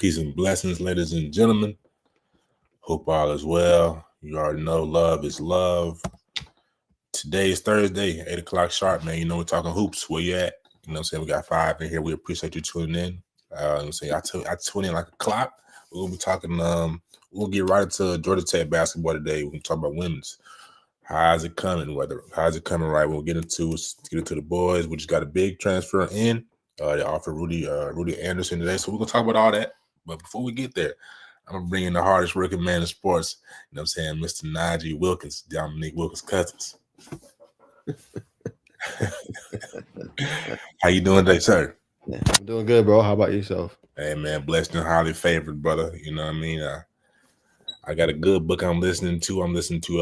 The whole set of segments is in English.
Peace and blessings, ladies and gentlemen. Hope all is well. You already know love is love. Today is Thursday, 8 o'clock sharp, man. You know we're talking hoops. Where you at? You know what I'm saying? We got 5 in here. We appreciate you tuning in. I'm saying I tune in like a clock. We're gonna be talking. We'll get right into Georgia Tech basketball today. We're gonna talk about women's. How's it coming? How's it coming? Right, we'll get into the boys. We just got a big transfer in. They offered Rudy Anderson today, so we're gonna talk about all that. But before we get there, I'm gonna bring in the hardest working man in sports. You know what I'm saying, Mr. Naj Wilkins, Dominique Wilkins' cousins. How you doing today, sir? Yeah, I'm doing good, bro. How about yourself? Hey man, blessed and highly favored, brother. You know what I mean? I got a good book I'm listening to. I'm listening to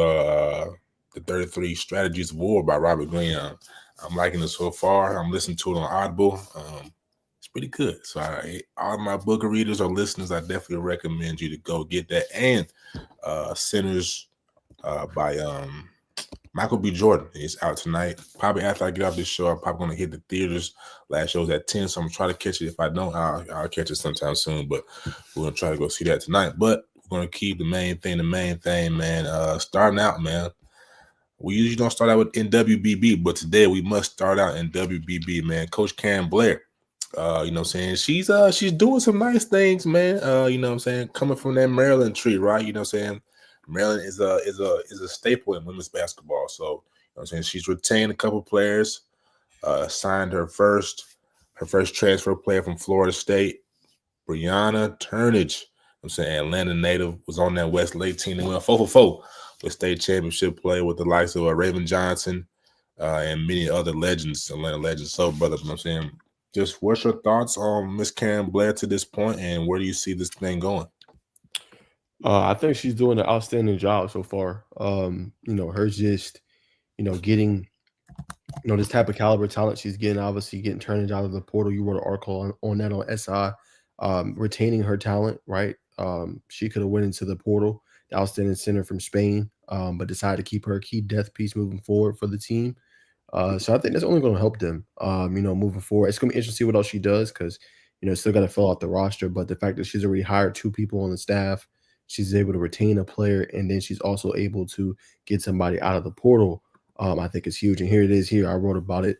the 33 Strategies of War by Robert Greene. I'm liking it so far. I'm listening to it on Audible. It's pretty good. So all my book readers or listeners, I definitely recommend you to go get that. And Sinners by Michael B. Jordan is out tonight. Probably after I get off this show, I'm probably going to hit the theaters. Last show's at 10, so I'm going to try to catch it. If I don't, I'll catch it sometime soon. But we're going to try to go see that tonight. But we're going to keep the main thing, man. Starting out, man. We usually don't start out with NWBB, but today we must start out in WBB, man. Coach Karen Blair, you know what I'm saying? She's doing some nice things, man. You know what I'm saying? Coming from that Maryland tree, right? You know what I'm saying? Maryland is a staple in women's basketball. So, you know what I'm saying? She's retained a couple players, signed her first transfer player from Florida State, Brianna Turnage. I'm saying Atlanta native, was on that Westlake team and went 4 for 4 with state championship play with the likes of Raven Johnson and many other legends, Atlanta legends. So, brother, you know what I'm saying, just what's your thoughts on Miss Karen Blair to this point, and where do you see this thing going? I think she's doing an outstanding job so far. Her just, getting, this type of caliber talent she's getting, obviously getting turned out of the portal. You wrote an article on that on SI, retaining her talent, right? She could have went into the portal, the outstanding center from Spain, but decided to keep her key death piece moving forward for the team. So I think that's only going to help them, moving forward. It's going to be interesting to see what else she does because, still got to fill out the roster. But the fact that she's already hired 2 people on the staff, she's able to retain a player, and then she's also able to get somebody out of the portal, I think is huge. And here it is here. I wrote about it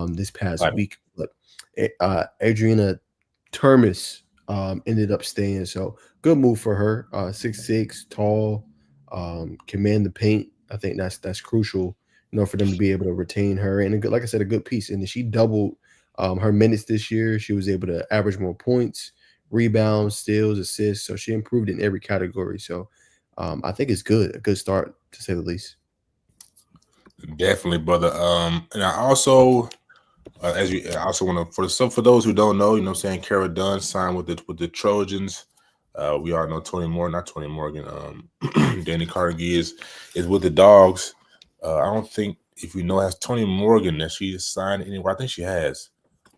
this past week. But Adriana Termis ended up staying. So good move for her. 6'6", tall, command the paint. I think that's crucial, for them to be able to retain her. And like I said, a good piece. And she doubled her minutes this year. She was able to average more points, rebounds, steals, assists. So she improved in every category. So I think it's good, a good start to say the least. Definitely, brother. And I also, I also want to for those who don't know, you know what I'm saying, Kara Dunn signed with the Trojans. We all know not Tony Morgan. Danny Carnegie is with the Dogs. I don't think, if we know, has Tony Morgan that she has signed anywhere. I think she has.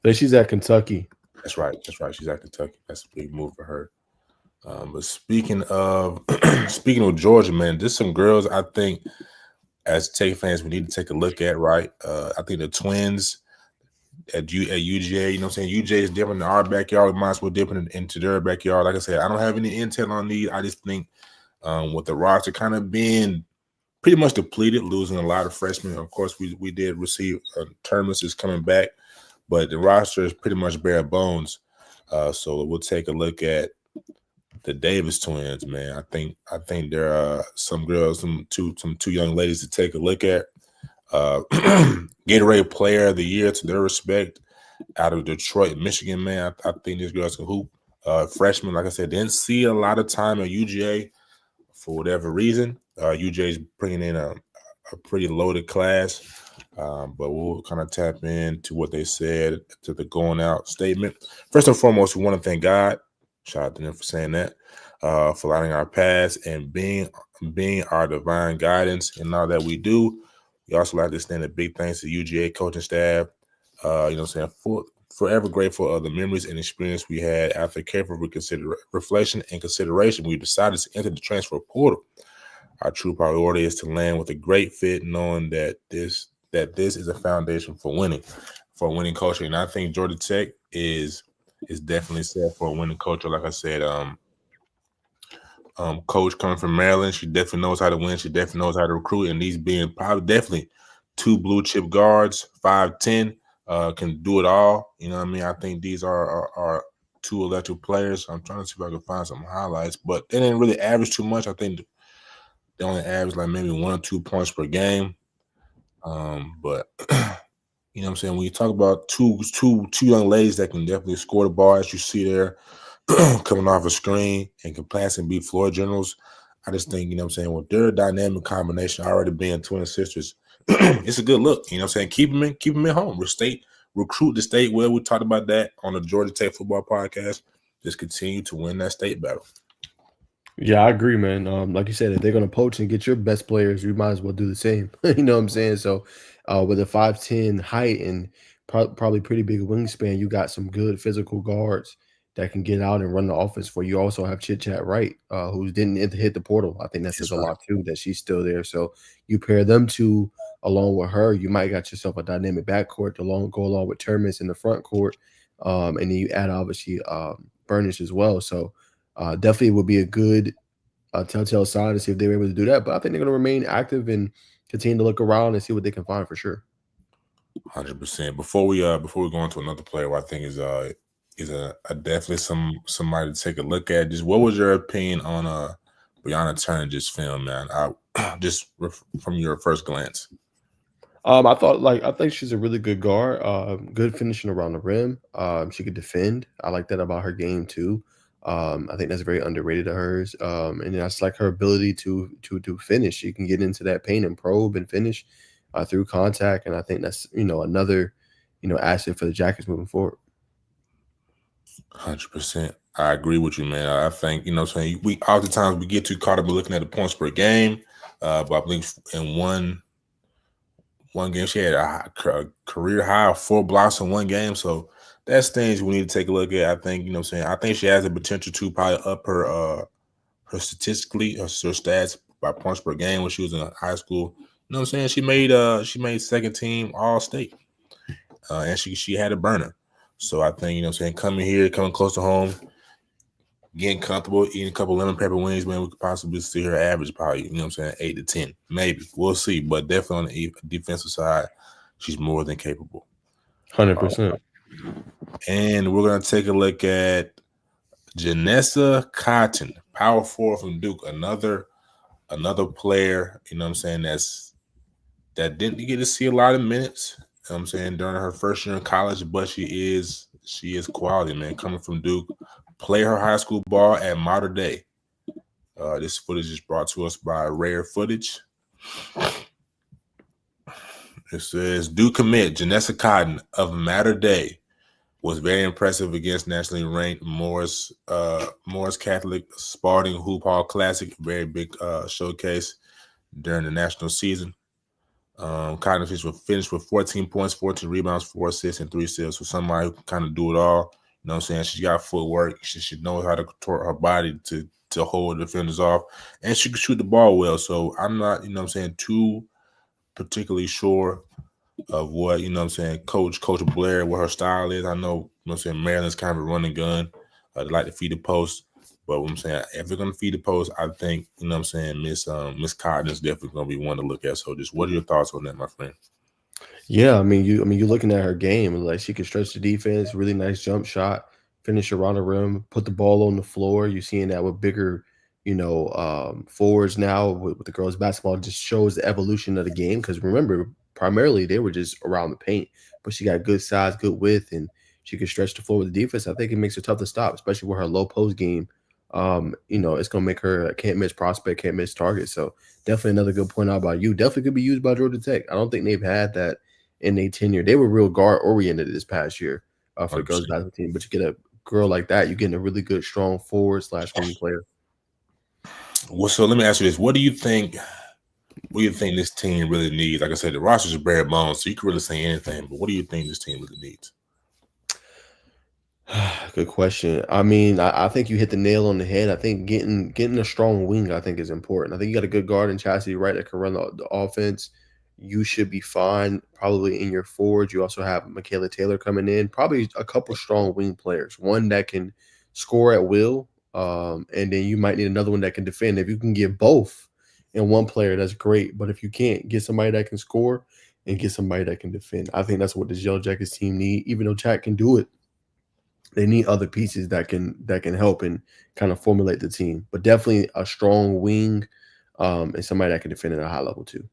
But she's at Kentucky. That's right. She's at Kentucky. That's a big move for her. But speaking of Georgia, man, there's some girls I think as Tech fans we need to take a look at, right? I think the Twins at UGA, you know what I'm saying? UGA is different than our backyard. We might as well dip into their backyard. Like I said, I don't have any intel on these. I just think with the roster kind of being pretty much depleted, losing a lot of freshmen. Of course, we did receive Termis is coming back, but the roster is pretty much bare bones. So we'll take a look at the Davis twins, man. I think there are some girls, some two young ladies to take a look at. Gatorade Player of the Year, to their respect, out of Detroit, Michigan, man. I think these girls can hoop. Freshmen, like I said, didn't see a lot of time at UGA for whatever reason. UGA is bringing in a pretty loaded class, but we'll kind of tap into what they said to the going out statement. First and foremost, we want to thank God. Shout out to them for saying that, for lighting our paths and being our divine guidance in all that we do. We also like to extend a big thanks to UGA coaching staff. You know what I'm saying, forever grateful of the memories and experience we had. After careful reflection and consideration, we decided to enter the transfer portal. Our true priority is to land with a great fit, knowing that this is a foundation for winning culture. And I think Georgia Tech is is definitely set for a winning culture. Like I said, coach coming from Maryland, she definitely knows how to win. She definitely knows how to recruit, and these being probably definitely two blue chip guards, 5'10", can do it all. You know what I mean? I think these are two electric players. I'm trying to see if I can find some highlights, but they didn't really average too much. I think they only average like maybe 1 or 2 points per game. But you know what I'm saying? When you talk about two young ladies that can definitely score the ball, as you see there, coming off a screen and can pass and beat floor generals, I just think, you know what I'm saying, with their dynamic combination already being twin sisters, it's a good look. You know what I'm saying? Keep them at home. Recruit the state well. We talked about that on the Georgia Tech football podcast. Just continue to win that state battle. Yeah, I agree, man. Like you said, if they're gonna poach and get your best players, you might as well do the same. You know what I'm saying? So, with a 5'10" height and probably pretty big wingspan, you got some good physical guards that can get out and run the offense for you. You also have Chit Chat Wright, who didn't hit the portal. I think that says That's a right. lot too that she's still there. So you pair them two along with her, you might got yourself a dynamic backcourt to go along with Terminus in the front court, and then you add obviously Burnish as well. So definitely would be a good telltale sign to see if they're able to do that. But I think they're going to remain active and continue to look around and see what they can find for sure. 100%. Before we go on to another player, who I think is a definitely somebody to take a look at. Just what was your opinion on Brianna Turner just film, man? From your first glance. I think she's a really good guard. Good finishing around the rim. She could defend. I like that about her game too. I think that's very underrated of hers. And that's like her ability to finish. She can get into that paint and probe and finish through contact. And I think that's another asset for the Jackets moving forward. 100%. I agree with you, man. I think, you know what I'm saying, we oftentimes we get too caught up in looking at the points per game. But I think in one game she had a career high of 4 blocks in one game. So that's things we need to take a look at. I think, you know what I'm saying, I think she has the potential to probably up her statistically, her stats by points per game when she was in high school. You know what I'm saying? She made second team all state. And she had a burner. So I think, you know what I'm saying, coming close to home, getting comfortable, eating a couple lemon pepper wings, man, we could possibly see her average probably, you know what I'm saying, 8 to 10. Maybe. We'll see. But definitely on the defensive side, she's more than capable. 100%. And we're gonna take a look at Janessa Cotton, power forward from Duke, another player, you know what I'm saying, that didn't get to see a lot of minutes, you know what I'm saying, during her first year in college, but she is quality, man, coming from Duke. Play her high school ball at Mater Dei. This footage is brought to us by Rare Footage. It says Duke commit Janessa Cotton of Mater Dei was very impressive against nationally ranked Morris Catholic Spalding Hoop Hall Classic, very big showcase during the national season. Cotton finished with 14 points, 14 rebounds, 4 assists, and 3 steals. So somebody who can kind of do it all. You know what I'm saying? She's got footwork. She knows how to contort her body to hold defenders off. And she can shoot the ball well. So I'm not, you know what I'm saying, too particularly sure of what, you know what I'm saying, Coach Blair, what her style is. I know, you know what I'm saying, Maryland's kind of a running gun. They like to feed the post. But what I'm saying, if they're gonna feed the post, I think, you know what I'm saying, Miss Cotton is definitely gonna be one to look at. So just what are your thoughts on that, my friend? Yeah, you're looking at her game, like she can stretch the defense, really nice jump shot, finish around the rim, put the ball on the floor. You're seeing that with bigger, forwards now with the girls basketball. It just shows the evolution of the game. Because remember, primarily they were just around the paint, but she got good size, good width, and she can stretch the floor with the defense. I think it makes her tough to stop, especially with her low post game. It's gonna make her a can't miss prospect, can't miss target. So definitely another good point out about you. Definitely could be used by Georgia Tech. I don't think they've had that in their tenure. They were real guard oriented this past year for the girls 100%. basketball team. But you get a girl like that, you're getting a really good, strong forward / wing player. Well, so let me ask you this: What do you think? What do you think this team really needs? Like I said, the rosters are bare bones, so you can really say anything. But what do you think this team really needs? Good question. I mean, I think you hit the nail on the head. I think getting a strong wing, I think, is important. I think you got a good guard in Chastity Wright that can run the offense. you should be fine. Probably in your forwards, you also have Michaela Taylor coming in. Probably a couple strong wing players. One that can score at will, and then you might need another one that can defend. If you can get both in one player, that's great. But if you can't, get somebody that can score and get somebody that can defend. I think that's what this Yellow Jackets team need. Even though Chat can do it, they need other pieces that can help and kind of formulate the team. But definitely a strong wing, and somebody that can defend at a high level too.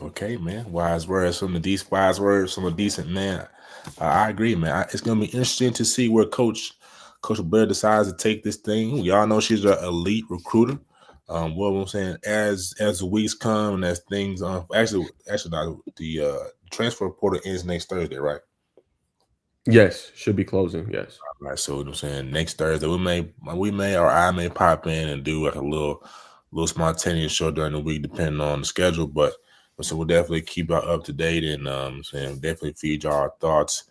Okay, man. Wise words from the decent. Wise words from a decent man. I agree, man. It's gonna be interesting to see where Coach Blair decides to take this thing. We all know she's an elite recruiter. What I'm saying, as the weeks come and as things, actually, not, the transfer portal ends next Thursday, right? Yes, should be closing. Yes. Right. So what I'm saying, next Thursday we may or I may pop in and do like a little spontaneous show during the week, depending on the schedule. But so we'll definitely keep y'all up to date and saying definitely feed y'all our thoughts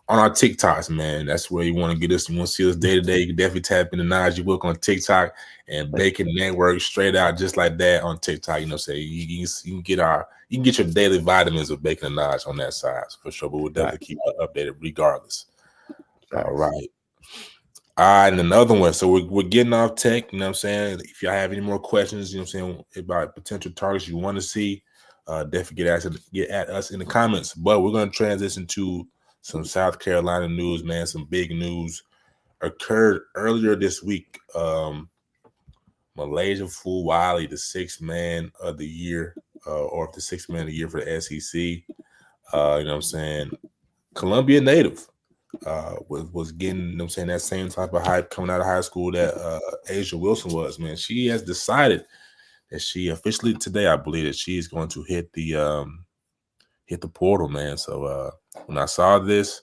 on our TikToks, man. That's where you want to get us. You want to see us day to day. You can definitely tap into Naj and Bacon on TikTok and Bacon Network straight out just like that on TikTok. You know, say you can get your daily vitamins of Bacon and Naj on that side for sure. But we'll definitely keep you updated regardless. All right. All right, and another one. So we're getting off tech, you know what I'm saying? If y'all have any more questions, you know what I'm saying, about potential targets you want to see, definitely get at us in the comments. But we're going to transition to some South Carolina news, man. Some big news occurred earlier this week. Malaysia Fulwiley, the sixth man of the year, or the sixth man of the year for the SEC. You know what I'm saying? Columbia native. Was getting, you know what I'm saying, that same type of hype coming out of high school that Asia Wilson was, man. She has decided that she officially today, I believe, that she is going to hit the portal, man. So when I saw this,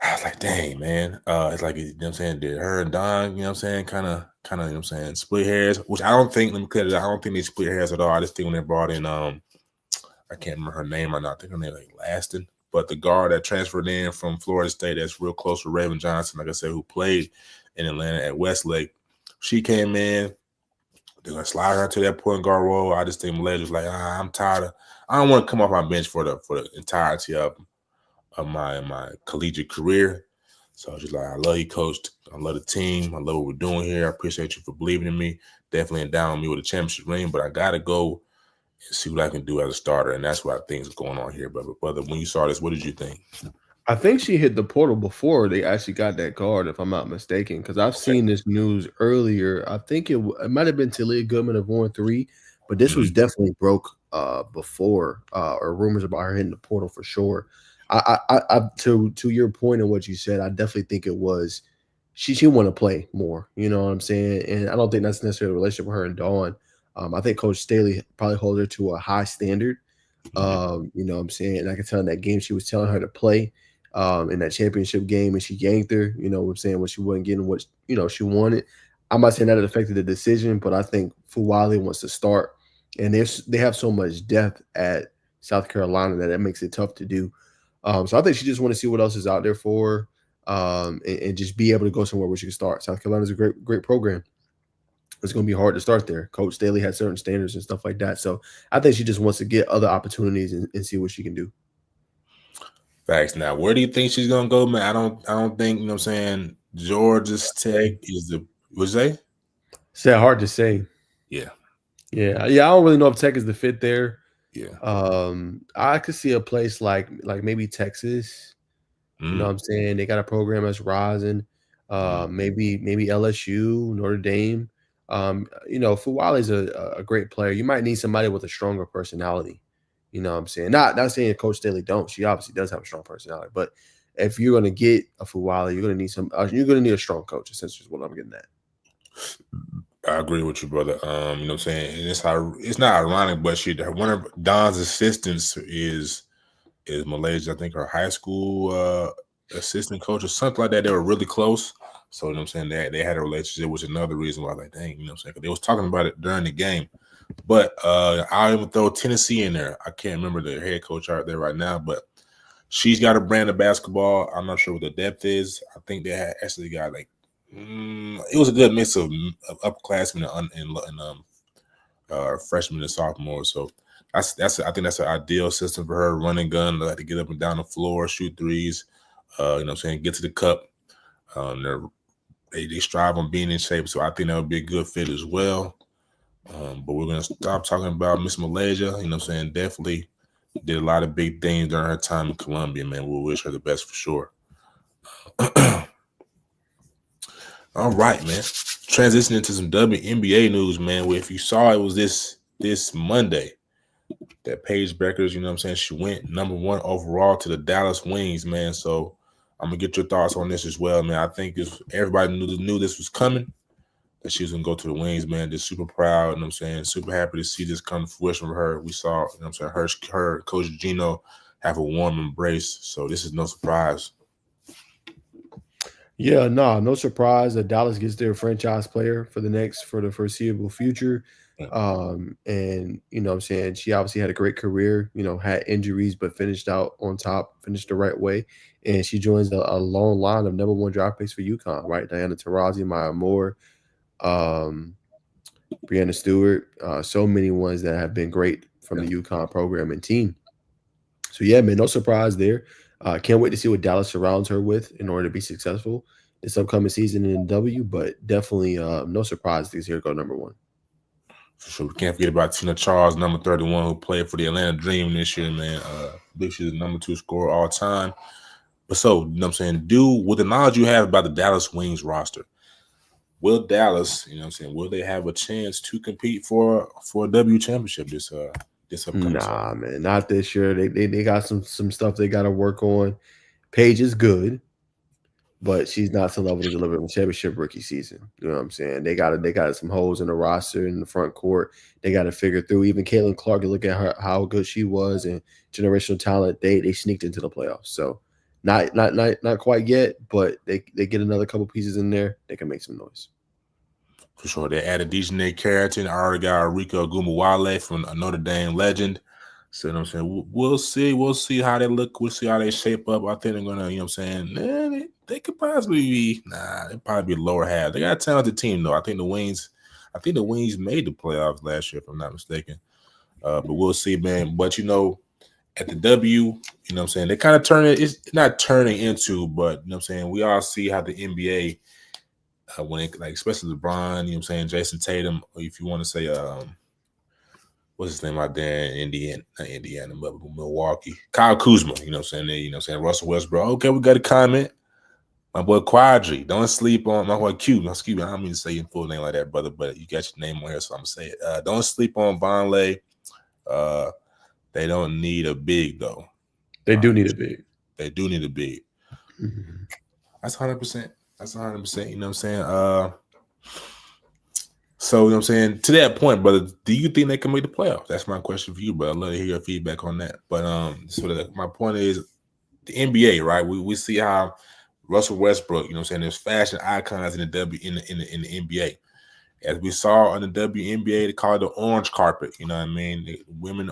I was like, dang, man. It's like, you know what I'm saying, did her and Don, you know what I'm saying, kind of, you know what I'm saying, split hairs, which I don't think, let me clear it, I don't think they split hairs at all. I just think when they brought in I can't remember her name or not. I think her name like Laston. But the guard that transferred in from Florida State that's real close to Raven Johnson, like I said, who played in Atlanta at Westlake, she came in. They're gonna slide her to that point guard role. I just think Malaysia was like, I'm tired of. I don't want to come off my bench for the entirety of my collegiate career. So I was just like, I love you, coach. I love the team. I love what we're doing here. I appreciate you for believing in me. Definitely endowing me with a championship ring, but I gotta go see what I can do as a starter, and that's what I think is going on here, brother. Brother, when you saw this, what did you think? I think she hit the portal before they actually got that guard, if I'm not mistaken, because I've Okay. seen this news earlier. I think it might have been Talia Goodman of Warren 3, but this was definitely broke before, or rumors about her hitting the portal for sure. To your point and what you said, I definitely think it was she want to play more. You know what I'm saying? And I don't think that's necessarily a relationship with her and Dawn. I think Coach Staley probably holds her to a high standard. You know what I'm saying? And I can tell in that game she was telling her to play in that championship game, and she yanked her, you know what I'm saying, when she wasn't getting what she wanted. I'm not saying that it affected the decision, but I think Fuwale wants to start. And they have so much depth at South Carolina that makes it tough to do. So I think she just want to see what else is out there for her, and just be able to go somewhere where she can start. South Carolina's a great program. It's going to be hard to start there. Coach Staley had certain standards and stuff like that. So I think she just wants to get other opportunities and see what she can do. Facts. Now, where do you think she's gonna go, man? I don't think, you know what I'm saying, Georgia's Tech is the, what you say? It's hard to say. Yeah. Yeah. I don't really know if Tech is the fit there. Yeah. I could see a place like maybe Texas. You know what I'm saying? They got a program that's rising. Maybe LSU, Notre Dame. Fuwale's a great player. You might need somebody with a stronger personality. You know what I'm saying? Not saying Coach Staley don't. She obviously does have a strong personality. But if you're gonna get a Fuwale, you're gonna need you're gonna need a strong coach. Essentially, is what I'm getting at. I agree with you, brother. You know what I'm saying? And it's not ironic, but one of Don's assistants is Malaysia. I think her high school assistant coach or something like that. They were really close. So, you know what I'm saying? They had a relationship, which is another reason why I was like, dang, you know what I'm saying? They was talking about it during the game. But I'll even throw Tennessee in there. I can't remember the head coach out there right now, but she's got a brand of basketball. I'm not sure what the depth is. I think they actually got like, it was a good mix of upperclassmen and freshman and sophomore. So that's I think that's an ideal system for her. Running gun, like to get up and down the floor, shoot threes. Get to the cup. They strive on being in shape, so I think that would be a good fit as well. But we're gonna stop talking about Miss Malaysia. Definitely did a lot of big things during her time in Columbia, man. We'll wish her the best for sure. All right, man. Transitioning to some WNBA news, man. Where if you saw it was this Monday that Paige Beckers, she went number 1 overall to the Dallas Wings, man. So I'm gonna get your thoughts on this as well, man. I think everybody knew this was coming, that she was gonna go to the Wings, man. Just super proud, super happy to see this come to fruition for her. We saw, her Coach Gino have a warm embrace. So this is no surprise. Yeah, no surprise that Dallas gets their franchise player for the foreseeable future. And she obviously had a great career, had injuries, but finished out on top, finished the right way. And she joins a long line of number 1 draft picks for UConn, right? Diana Taurasi, Maya Moore, Brianna Stewart, so many ones that have been great from the UConn program and team. So yeah, man, no surprise there. Can't wait to see what Dallas surrounds her with in order to be successful this upcoming season in W. But definitely no surprise this year go number 1. For sure. We can't forget about Tina Charles, number 31, who played for the Atlanta Dream this year, man. I believe she's the number 2 scorer all time. But so, with the knowledge you have about the Dallas Wings roster, will Dallas, will they have a chance to compete for a W championship this upcoming Nah, man, not this year. They got some stuff they got to work on. Paige is good, but she's not to the level to deliver a championship rookie season. You know what I'm saying? They got some holes in the roster in the front court. They got to figure through. Even Caitlin Clark, you look at her, how good she was and generational talent. They sneaked into the playoffs. So not quite yet, but they get another couple pieces in there. They can make some noise. For sure. They added Dejanay Carrington. I already got Rico Agumawale from a Notre Dame legend. So, we'll see how they look. We'll see how they shape up. I think they're going to, they could possibly be, they'll probably be lower half. They got a talented team, though. I think the Wings made the playoffs last year, if I'm not mistaken. But we'll see, man. But, at the W, they kind of it's not turning into, but, we all see how the NBA, when it, like, especially LeBron, Jason Tatum, or if you want to say, what's his name out there in Indiana, but Milwaukee, Kyle Kuzma, Russell Westbrook. Okay, we got a comment. My boy Quadri, don't sleep on my boy Q. Excuse me, I don't mean to say your full name like that, brother, but you got your name on here, so I'm gonna say it. Don't sleep on Vonleh. They don't need a big though. They do need a big. They do need a big. Mm-hmm. That's 100%. That's 100%. You know what I'm saying? So, to that point, brother, do you think they can make the playoffs? That's my question for you, brother. I'd love to hear your feedback on that. But my point is the NBA, right? We see how Russell Westbrook, there's fashion icons in the in the NBA. As we saw in the WNBA, they call it the orange carpet. You know what I mean? Women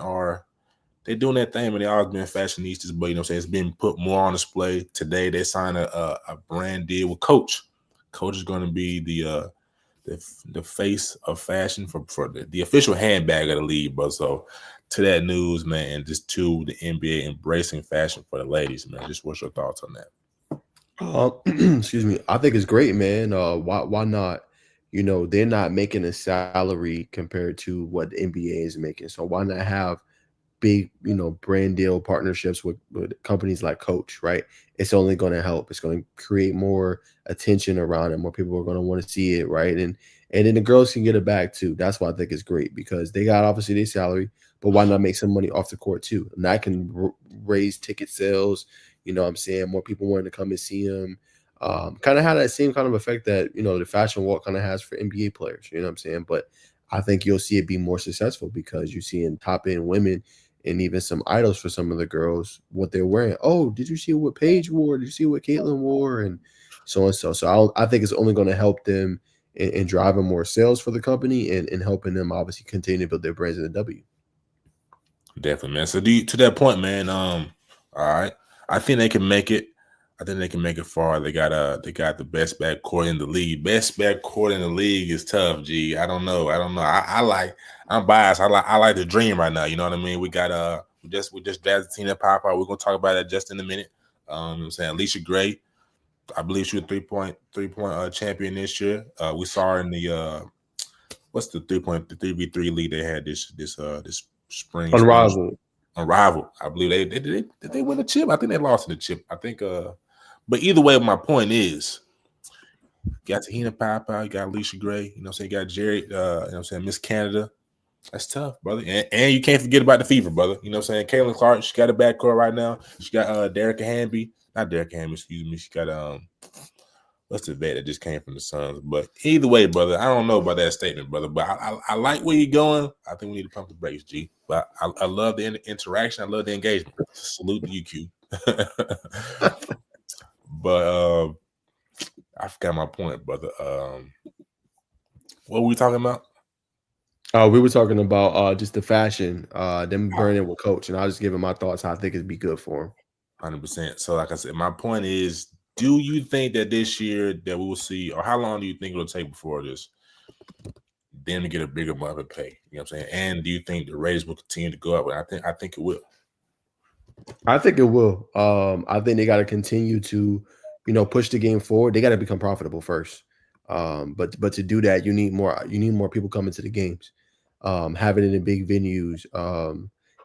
they're doing that thing, but they always been fashionistas, but it's being put more on display. Today they signed a brand deal with Coach. Coach is going to be the face of fashion for the official handbag of the league, bro. So to that news, man, just to the NBA embracing fashion for the ladies, man. Just what's your thoughts on that? Excuse me. I think it's great, man. Why not? They're not making a salary compared to what the NBA is making. So why not have big, brand deal partnerships with companies like Coach, right? It's only going to help. It's going to create more attention around it. More people are going to want to see it, right? And then the girls can get it back too. That's why I think it's great, because they got obviously their salary, but why not make some money off the court too? And that can raise ticket sales. You know what I'm saying? More people wanting to come and see them. Kind of had that same kind of effect that, the fashion walk kind of has for NBA players. You know what I'm saying? But I think you'll see it be more successful because you're seeing top end women and even some idols for some of the girls, what they're wearing. Oh, did you see what Paige wore? Did you see what Caitlin wore? And so and so. So I think it's only going to help them in driving more sales for the company and helping them obviously continue to build their brands in the W. Definitely, man. So to that point, man, all right. I think they can make it. I think they can make it far. They got the best backcourt in the league. Best backcourt in the league is tough, G. I don't know. I'm I'm biased. I like the dream right now. You know what I mean? We just drafted Tina Papa. We're gonna talk about that just in a minute. You know what I'm saying Alicia Gray. I believe she was 3-point champion this year. We saw her in the what's the 3-point the 3v3 league they had this spring Unrivaled. Unrivaled. I believe did they win the chip? I think they lost in the chip. I think but either way, my point is you got Tahina Papa, you got Alicia Gray, you know what I'm saying, you got Jerry, you know what I'm saying, Miss Canada. That's tough, brother. And you can't forget about the fever, brother. You know what I'm saying? Caitlin Clark, she got a backcourt right now. She got Derek Hamby. Not Derek Hamby, excuse me. She got what's the vet that just came from the Suns? But either way, brother, I don't know about that statement, brother. But I like where you're going. I think we need to pump the brakes, G. But I love the interaction. I love the engagement. Salute to you, Q. But I forgot my point, brother. What were we talking about? We were talking about just the fashion, them burning with coach, and I was just giving my thoughts how I think it'd be good for him. 100%. So, like I said, my point is, do you think that this year that we will see, or how long do you think it'll take before this, them to get a bigger bump in pay? You know what I'm saying? And do you think the ratings will continue to go up? And I think it will. I think it will. I think they got to continue to, push the game forward. They got to become profitable first. But to do that, you need more. You need more people coming to the games, having it in big venues.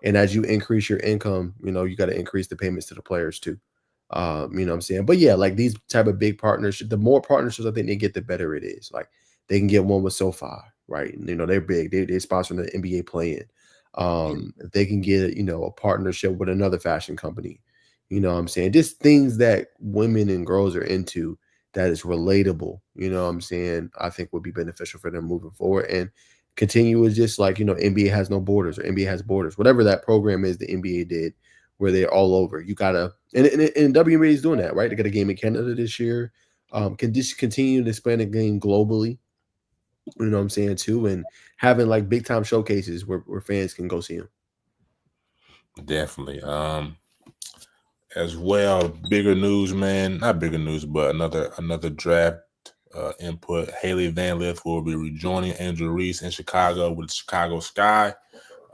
And as you increase your income, you got to increase the payments to the players too. You know what I'm saying? But yeah, like these type of big partnerships, the more partnerships I think they get, the better it is. Like they can get one with SoFi, right? They're big. They sponsor the NBA play-in. If they can get, a partnership with another fashion company, you know what I'm saying? Just things that women and girls are into that is relatable, you know what I'm saying? I think would be beneficial for them moving forward and continue with just like, NBA has no borders or NBA has borders, whatever that program is the NBA did where they're all over. You gotta, and WNBA is doing that, right? They got a game in Canada this year. Can just continue to expand the game globally, you know what I'm saying, too, and having like big time showcases where fans can go see them. Definitely. As well, bigger news, man. Not bigger news, but another draft input. Haley Van Lith will be rejoining Andrew Reese in Chicago with Chicago Sky.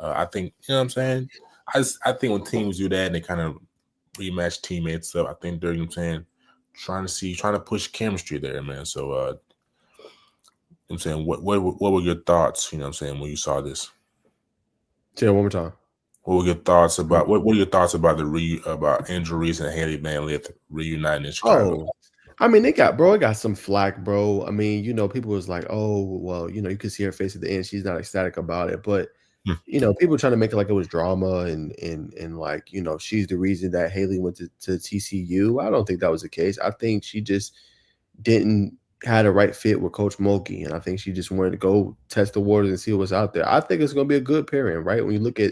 I think, you know what I'm saying? I think when teams do that and they kind of rematch teammates up, I think they're, you know what I'm saying, trying to push chemistry there, man. So, you know what I'm saying, what were your thoughts, you know what I'm saying, when you saw this? Say it one more time. What were your thoughts about what are your thoughts about about Andrew Reese and Haley Van Lith reuniting in Chicago? Oh, I mean, it got some flack, bro. I mean, people was like, oh, well, you could see her face at the end. She's not ecstatic about it. But, people trying to make it like it was drama and like, she's the reason that Haley went to TCU. I don't think that was the case. I think she just didn't had a right fit with Coach Mulkey. And I think she just wanted to go test the waters and see what's out there. I think it's going to be a good pairing, right? When you look at,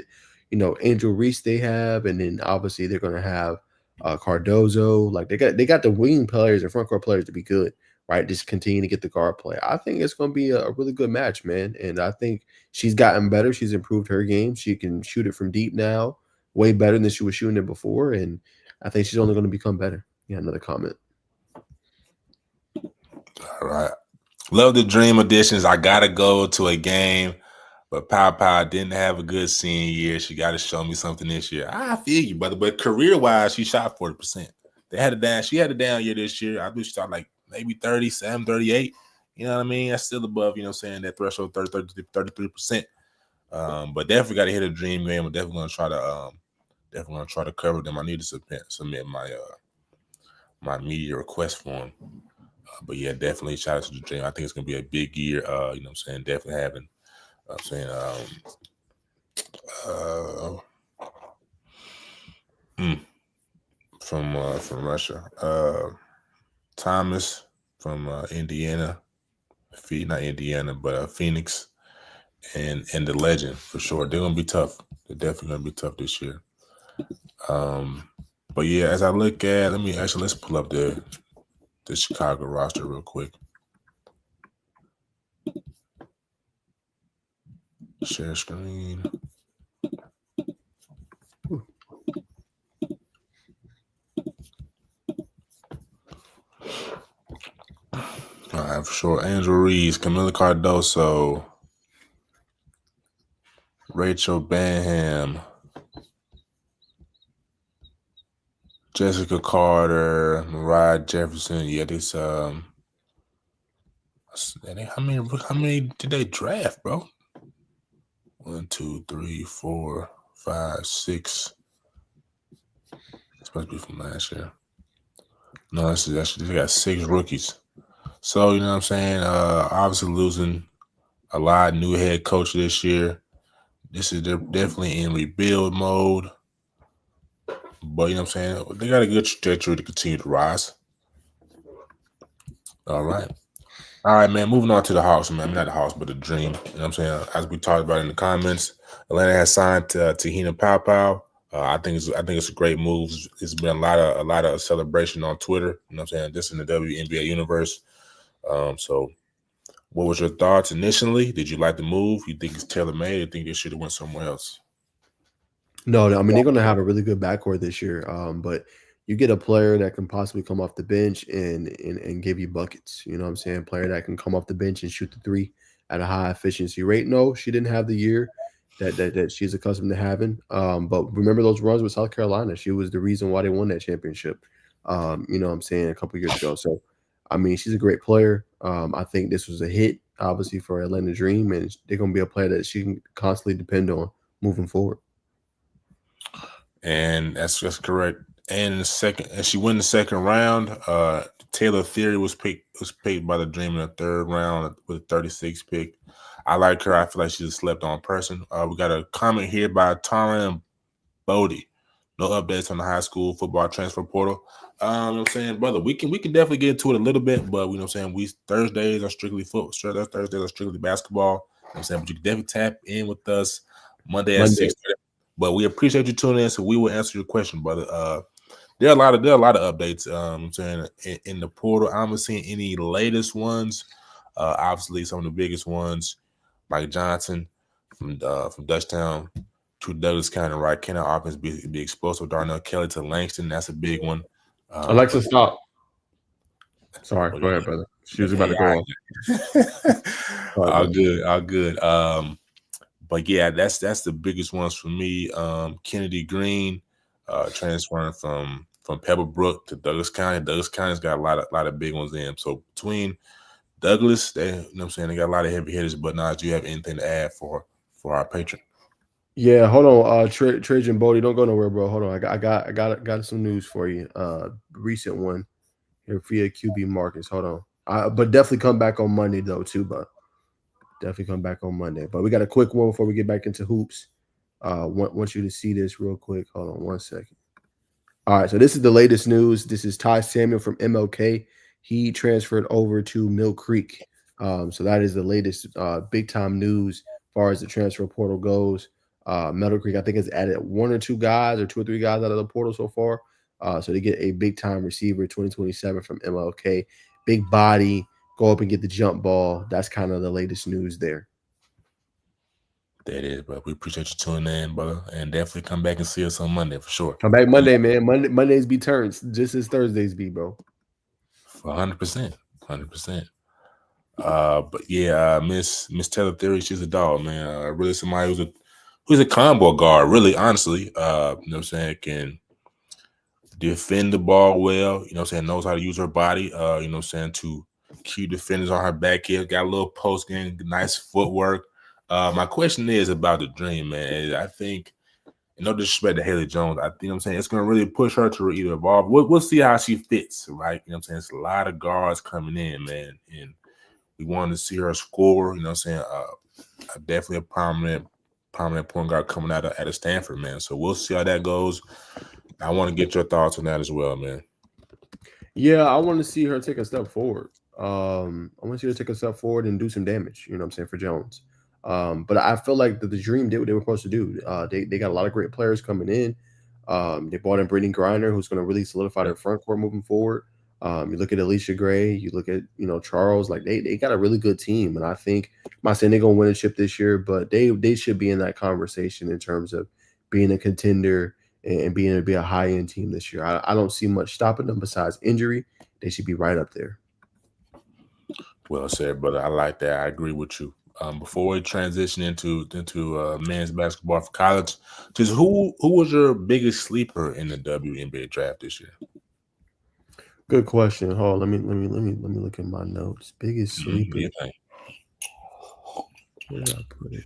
Angel Reese they have, and then obviously they're going to have Cardozo. Like they got the wing players and front court players to be good, right? Just continue to get the guard play. I think it's going to be a really good match, man. And I think she's gotten better. She's improved her game. She can shoot it from deep now, way better than she was shooting it before. And I think she's only going to become better. Yeah, another comment. All right. Love the Dream Editions. I gotta go to a game, but Pow didn't have a good senior year. She got to show me something this year. I feel you, brother. But career-wise, she shot 40%. She had a down year this year. I believe she shot like maybe 37, 38. You know what I mean? That's still above, you know what I'm saying, that threshold 33%. But definitely got to hit a dream game. We're definitely gonna try to cover them. I need to submit my media request form. But yeah, definitely shout out to the dream. I think it's gonna be a big year. You know what I'm saying? Definitely having from Russia. Thomas from Indiana, not Indiana, but Phoenix, and the legend for sure. They're gonna be tough. They're definitely gonna be tough this year. But yeah, as I look at, let's pull up the Chicago roster real quick. Share screen. All right, for sure. Angel Reese, Camila Cardoso, Rachel Banham, Jessica Carter, Mariah Jefferson. Yeah, this how many did they draft, bro? 1, 2, 3, 4, 5, 6. It's supposed to be from last year. No, that's they got 6 rookies. So you know what I'm saying. Obviously losing a lot. New head coach this year. They're definitely in rebuild mode. But you know what I'm saying? They got a good trajectory to continue to rise. All right. All right, man. Moving on to the Hawks, man. I mean, not the Hawks, but the Dream. You know what I'm saying? As we talked about in the comments, Atlanta has signed Tahina Pow. I think it's a great move. It's been a lot of celebration on Twitter. You know what I'm saying? This in the WNBA universe. So what was your thoughts initially? Did you like the move? You think it's tailor made? Or think it should have went somewhere else? No, I mean they're going to have a really good backcourt this year. But you get a player that can possibly come off the bench and give you buckets. You know what I'm saying? Player that can come off the bench and shoot the three at a high efficiency rate. No, she didn't have the year that she's accustomed to having. But remember those runs with South Carolina? She was the reason why they won that championship. You know what I'm saying, a couple years ago. So I mean, she's a great player. I think this was a hit, obviously, for Atlanta Dream, and they're going to be a player that she can constantly depend on moving forward. And that's correct. And in the second, and she won the second round. Taylor Theory was picked by the Dream in the third round with a 36 pick. I like her. I feel like she's a slept on person. We got a comment here by Tara Bodie. No updates on the high school football transfer portal. You know what I'm saying, brother, we can definitely get into it a little bit, but you know what I'm saying, Thursdays are strictly football. Thursdays are strictly basketball. You know what I'm saying, but you can definitely tap in with us Monday at 6:30. But we appreciate you tuning in, so we will answer your question, brother. There are a lot of updates. I'm saying in the portal. I haven't seen any latest ones. Obviously, some of the biggest ones, Mike Johnson from Dutchtown to Douglas County, right? Can our offense be explosive? Darnell Kelly to Langston, that's a big one. Alexa, stop. Sorry, go ahead, brother. She was about to go off. All good. But yeah, that's the biggest ones for me. Kennedy Green, transferring from Pebblebrook to Douglas County. Douglas County's got a lot of big ones in. So between Douglas, you know what I'm saying, they got a lot of heavy hitters. But now, do you have anything to add for our patron? Yeah, hold on. Trajan Bodie, don't go nowhere, bro. Hold on. I got some news for you. Recent one here via QB Marcus. Hold on. But definitely come back on Monday though, too. But definitely come back on Monday. But we got a quick one before we get back into hoops. Want you to see this real quick. Hold on 1 second. All right, so this is the latest news. This is Ty Samuel from MLK. He transferred over to Mill Creek. So that is the latest big time news as far as the transfer portal goes. Mill Creek, I think, has added 1 or 2 guys or 2 or 3 guys out of the portal so far. So they get a big time receiver 2027 from MLK. Big body, go up and get the jump ball. That's kind of the latest news there. That is, but we appreciate you tuning in, brother, and definitely come back and see us on Monday for sure. Come back Monday, man. Mondays be turns, just as Thursdays be, bro. 100%. But yeah, Miss Taylor Theory, she's a dog, man. Really somebody who's a combo guard, really, honestly. You know what I'm saying, can defend the ball well, you know what I'm saying, knows how to use her body, you know what I'm saying, to keep defenders on her back heel, got a little post game, nice footwork. My question is about the Dream, man. I think, no disrespect to Haley Jones, I think, you know what I'm saying, it's going to really push her to either evolve. We'll see how she fits, right? You know what I'm saying? It's a lot of guards coming in, man, and we want to see her score, you know what I'm saying, definitely a prominent point guard coming out of Stanford, man. So we'll see how that goes. I want to get your thoughts on that as well, man. Yeah, I want to see her take a step forward. I want to see her take a step forward and do some damage, you know what I'm saying, for Jones. But I feel like the Dream did what they were supposed to do. They got a lot of great players coming in. They brought in Brittany Griner, who's going to really solidify their front court moving forward. You look at Alicia Gray, you look at, Charles, like they got a really good team. And I think, I'm not saying they're going to win a chip this year, but they should be in that conversation in terms of being a contender and being able to be a high-end team this year. I don't see much stopping them besides injury. They should be right up there. Well said, brother. I like that. I agree with you. Before we transition into men's basketball for college, just who was your biggest sleeper in the WNBA draft this year? Good question. Hold on, let me look at my notes. Biggest Do sleeper. you think? Where did I put it?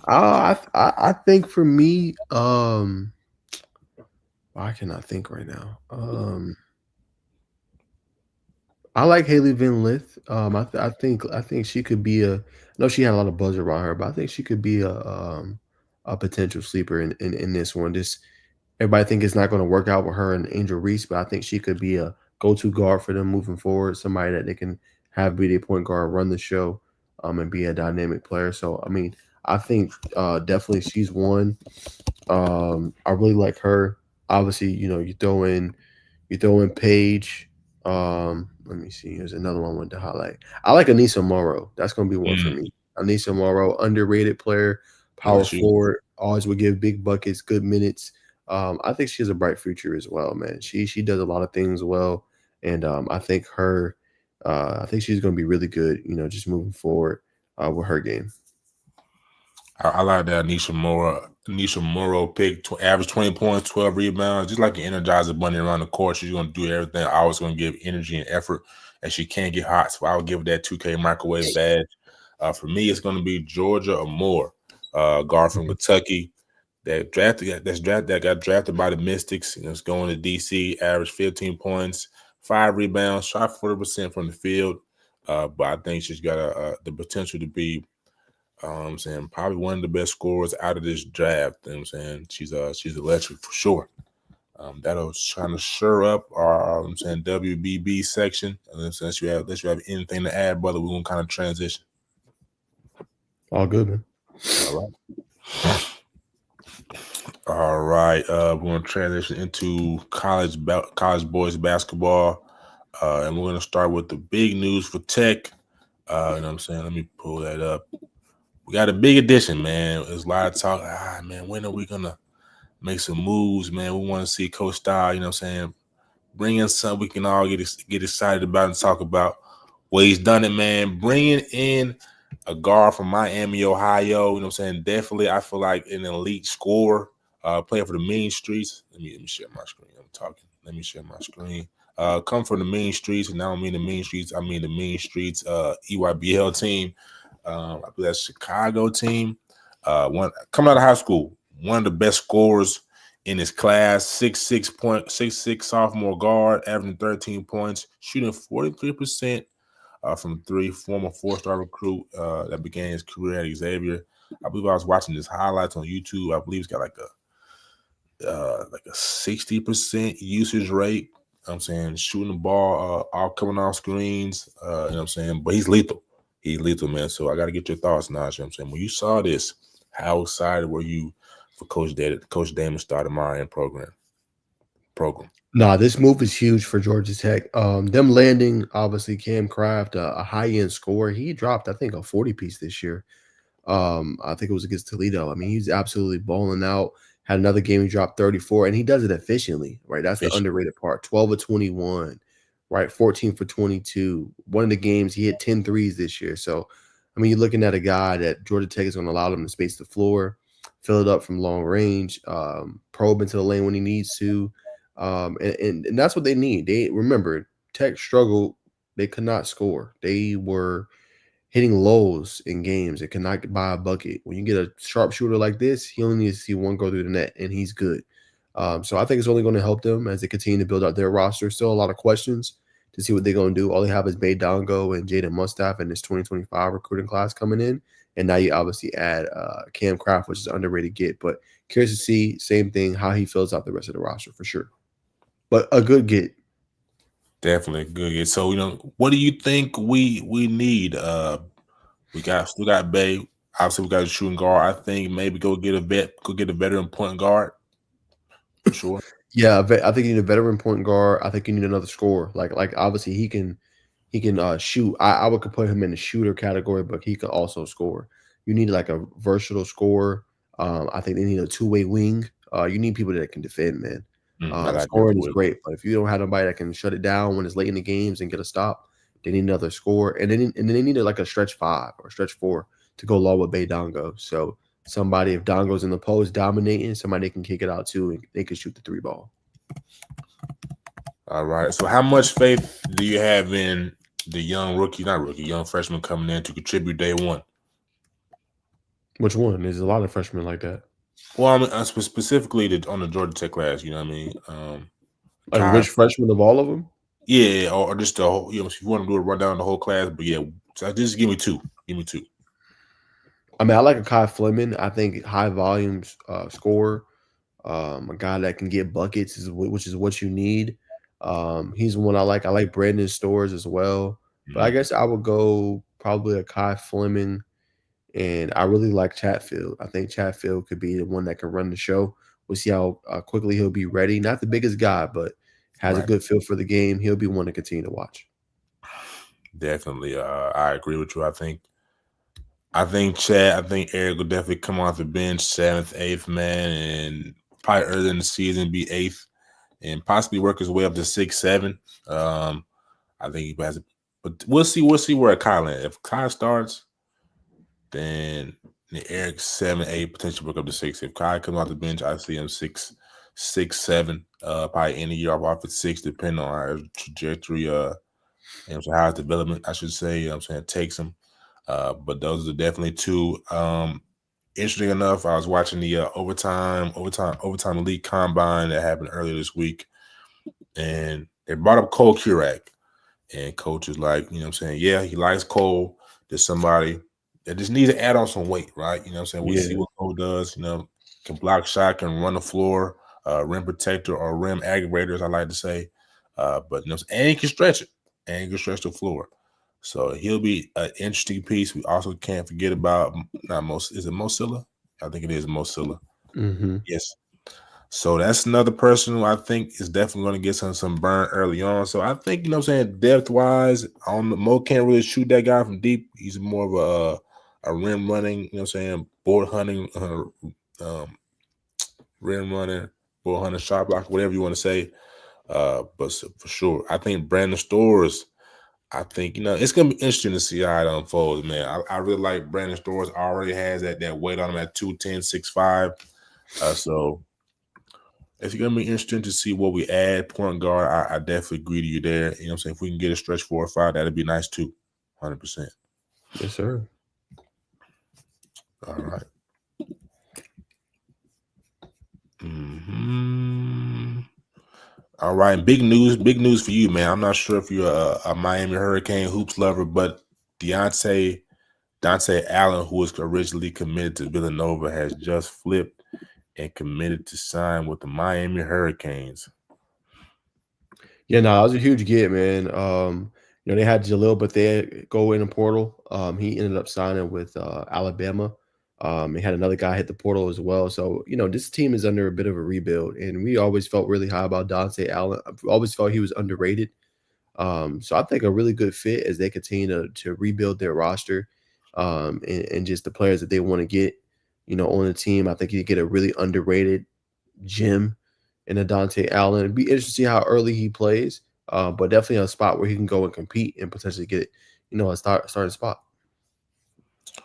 I think for me, I cannot think right now. I like Haley Van Lith. I think she could be a. I know she had a lot of buzz around her, but I think she could be a potential sleeper in this one. This everybody think it's not going to work out with her and Angel Reese, but I think she could be a go-to guard for them moving forward. Somebody that they can have be their point guard, run the show, and be a dynamic player. So I mean, I think definitely she's one. I really like her. Obviously, you throw in Paige. Let me see. Here's another one I want to highlight. I like Anissa Morrow. That's gonna be one for Mm, me. Anissa Morrow, underrated player, power LSU. forward, always would give big buckets, good minutes. I think she has a bright future as well, man. She does a lot of things well, and I think she's gonna be really good. Just moving forward with her game. I like that Anisha Moro pick, average 20 points, 12 rebounds, just like an energizer bunny around the court. She's going to do everything. Always going to give energy and effort, and she can't get hot. So I would give her that 2K microwave badge. For me, it's going to be Georgia or Moore, guard from Kentucky. That got drafted by the Mystics. It's going to DC. Average 15 points, 5 rebounds, shot 40% from the field. But I think she's got the potential to be I'm saying probably one of the best scorers out of this draft. I'm saying she's electric for sure. That'll trying to sure up our I'm saying WBB section. And then unless you have anything to add, brother, we're gonna kind of transition. All good, man. All right. All right. We're gonna transition into college boys basketball. And we're gonna start with the big news for Tech. You know what I'm saying? Let me pull that up. We got a big addition, man. There's a lot of talk. Man, when are we gonna make some moves, man? We want to see Coach Style, you know what I'm saying? Bring in something we can all get excited about and talk about. Well, he's done it, man. Bringing in a guard from Miami, Ohio, you know what I'm saying? Definitely, I feel like an elite scorer, playing for the mean streets. Let me share my screen. I'm talking. Let me share my screen. Come from the mean streets, and I don't mean the mean streets, I mean the mean streets EYBL team. I believe that's Chicago team. One coming out of high school, one of the best scorers in his class. 6'6" sophomore guard, averaging 13 points, shooting 43% from three. Former four-star recruit that began his career at Xavier. I believe I was watching his highlights on YouTube. I believe he's got like a 60% usage rate. I'm saying shooting the ball, all coming off screens. You know what I'm saying? But he's lethal. He's lethal, man. So I got to get your thoughts, Naj. You know what I'm saying? When you saw this, how excited were you for Coach Damon started my program? Nah, this move is huge for Georgia Tech. Them landing obviously Cam Kraft, a high end scorer. He dropped, I think, a 40 piece this year. I think it was against Toledo. I mean, he's absolutely balling out. Had another game he dropped 34, and he does it efficiently, right? That's the Efficient. underrated part. 12 of 21, right? 14 for 22. One of the games he hit 10 threes this year. So, I mean, you're looking at a guy that Georgia Tech is going to allow him to space the floor, fill it up from long range, probe into the lane when he needs to. And that's what they need. They remember Tech struggled. They could not score. They were hitting lows in games and cannot buy a bucket. When you get a sharpshooter like this, he only needs to see one go through the net, and he's good. So I think it's only going to help them as they continue to build out their roster. Still a lot of questions to see what they're going to do. All they have is Bay Dongo and Jaden Mustafa in this 2025 recruiting class coming in. And now you obviously add Cam Kraft, which is an underrated get. But curious to see, same thing, how he fills out the rest of the roster for sure. But a good get. Definitely good. So what do you think we need? We got Bay. Obviously, we got a shooting guard. I think maybe go get a veteran point guard for sure. Yeah, I think you need a veteran point guard. I think you need another scorer. Like obviously he can shoot. I would put him in the shooter category, but he could also score. You need like a versatile scorer. I think they need a two-way wing. You need people that can defend, man. I like that Scoring is too. great, but if you don't have nobody that can shut it down when it's late in the games and get a stop, they need another score. And then they need like a stretch five or stretch four to go along with Bay Dongo. So somebody, if Dongo's in the post dominating, somebody can kick it out too, and they can shoot the three ball. All right. So how much faith do you have in the young freshman coming in to contribute day one? Which one? There's a lot of freshmen like that. Well, I mean, specifically on the Georgia Tech class, you know what I mean? Like Kai, which freshman of all of them? yeah, or just the whole, if you want to do a rundown of the whole class, but yeah, so just give me two. Give me two. I mean, I like a Kai Fleming. I think high volumes scorer, a guy that can get buckets, which is what you need. He's one I like. I like Brandon Stores as well. But I Mhm. guess I would go probably a Kai Fleming, and I really like Chatfield. I think Chatfield could be the one that can run the show. We'll see how quickly he'll be ready. Not the biggest guy, but has a Right. good feel for the game. He'll be one to continue to watch. Definitely. I agree with you. I think Chad, I think Eric will definitely come off the bench, seventh, eighth man, and probably early in the season be eighth and possibly work his way up to 6, 7. I think he has, but we'll see. We'll see where Kyle lands. If Kyle starts, then Eric 7, 8 potentially work up to 6. If Kyle comes off the bench, I see him 6, 6, 7. Probably end the year off at 6, depending on his trajectory. So how his development, I should say. I'm saying takes him. But those are definitely two. Interesting enough, I was watching the overtime elite combine that happened earlier this week, and they brought up Cole Curak. And coach is like, yeah, he likes Cole. There's somebody that just needs to add on some weight, right? We see Yeah. what Cole does, can block shot, can run the floor, rim protector or rim aggravator, as I like to say. But and he can stretch it, and he can stretch the floor. So he'll be an interesting piece. We also can't forget about not most is it Mosilla? I think it is Mosilla. Hmm. Yes, so that's another person who I think is definitely going to get some burn early on. So I think, depth wise, on the Mo can't really shoot that guy from deep. He's more of a rim running, board hunting, rim running, board hunting, shot block, whatever you want to say. But for sure, I think Brandon Stores. I think it's gonna be interesting to see how it unfolds, man. I really like Brandon Stores. Already has that weight on him at 210, 6'5". So it's gonna be interesting to see what we add. Point guard, I definitely agree to you there. You know what I'm saying? If we can get a stretch 4 or 5, that'd be nice too. 100%. Yes, sir. All right. Mm-hmm. All right. Big news for you, man. I'm not sure if you're a Miami Hurricane hoops lover, but Dante Allen, who was originally committed to Villanova, has just flipped and committed to sign with the Miami Hurricanes. Yeah, no, that was a huge get, man. They had Jalil, but they go in the portal. He ended up signing with Alabama. They had another guy hit the portal as well. So, this team is under a bit of a rebuild, and we always felt really high about Dante Allen. I've always felt he was underrated. So I think a really good fit as they continue to rebuild their roster, and just the players that they want to get, on the team. I think you get a really underrated gem in a Dante Allen. It'd be interesting to see how early he plays, but definitely a spot where he can go and compete and potentially get, a starting spot.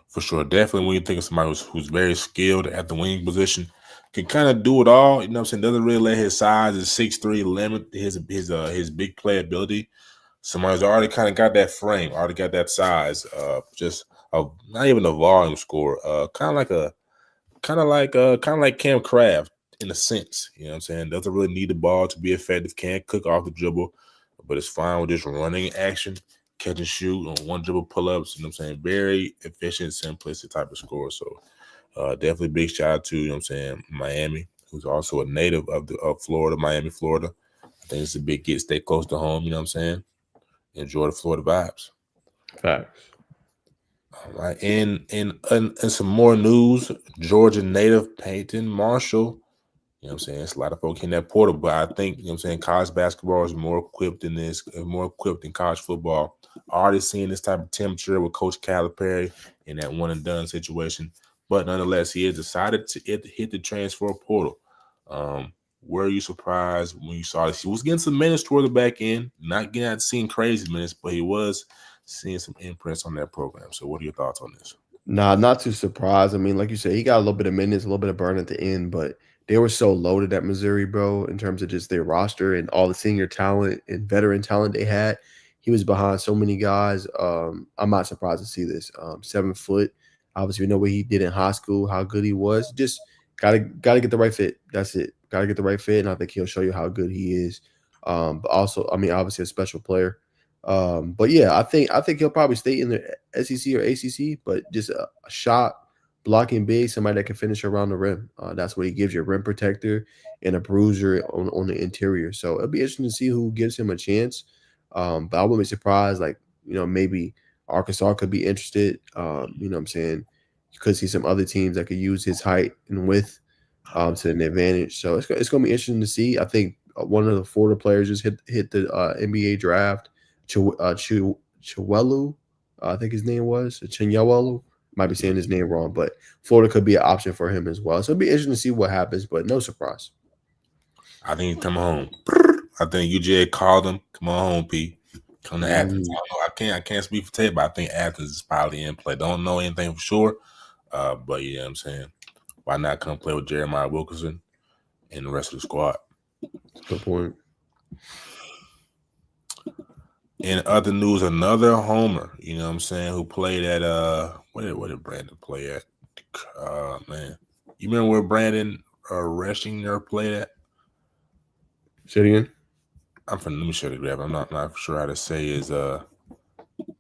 For sure. Definitely when you think of somebody who's very skilled at the wing position, can kind of do it all. You know what I'm saying? Doesn't really let his size, his 6'3" limit his big playability. Somebody's already kind of got that frame, already got that size. Just not even a volume score. Kind of like Cam Kraft in a sense. You know what I'm saying? Doesn't really need the ball to be effective. Can't cook off the dribble, but it's fine with just running action, catch and shoot on one dribble pull ups. You know what I'm saying? Very efficient, simplistic type of score. So definitely big shout out to, Miami, who's also a native of Florida, Miami, Florida. I think it's a big get, stay close to home, you know what I'm saying? Enjoy the Florida vibes. Facts. All right. And some more news, Georgia native Peyton Marshall. You know what I'm saying? It's a lot of folk in that portal, but I think, you know what I'm saying, college basketball is more equipped than more equipped than college football. Already seeing this type of temperature with Coach Calipari in that one and done situation. But nonetheless, he has decided to hit the transfer portal. Were you surprised when you saw this? He was getting some minutes toward the back end, not seeing crazy minutes, but he was seeing some imprints on that program. So what are your thoughts on this? Nah, not too surprised. I mean, like you said, he got a little bit of minutes, a little bit of burn at the end, but they were so loaded at Missouri, bro, in terms of just their roster and all the senior talent and veteran talent they had. He was behind so many guys. I'm not surprised to see this. 7 foot. Obviously, we know what he did in high school, how good he was. Just gotta get the right fit. That's it. Gotta get the right fit, and I think he'll show you how good he is. But also, I mean, obviously a special player. But yeah, I think he'll probably stay in the SEC or ACC, but just a shot blocking big, somebody that can finish around the rim. That's what he gives you, a rim protector and a bruiser on the interior. So it'll be interesting to see who gives him a chance. But I wouldn't be surprised, like, maybe Arkansas could be interested. You know what I'm saying? You could see some other teams that could use his height and width to an advantage. So it's going to be interesting to see. I think one of the Florida players just hit the NBA draft. Chiwelu, I think his name was Chinyawelu. Might be saying his name wrong, but Florida could be an option for him as well. So it'll be interesting to see what happens, but no surprise. I think come home. I think UGA called him. Come on home, P. Come to Athens. I don't know. I can't speak for Ted, but I think Athens is probably in play. Don't know anything for sure. But yeah, I'm saying, why not come play with Jeremiah Wilkerson and the rest of the squad? Good point. In other news, another homer, you know what I'm saying, who played at where did Brandon play at? Man. You remember where Brandon Reshinger played at? Say it again. Let me show the grab. I'm not sure how to say his I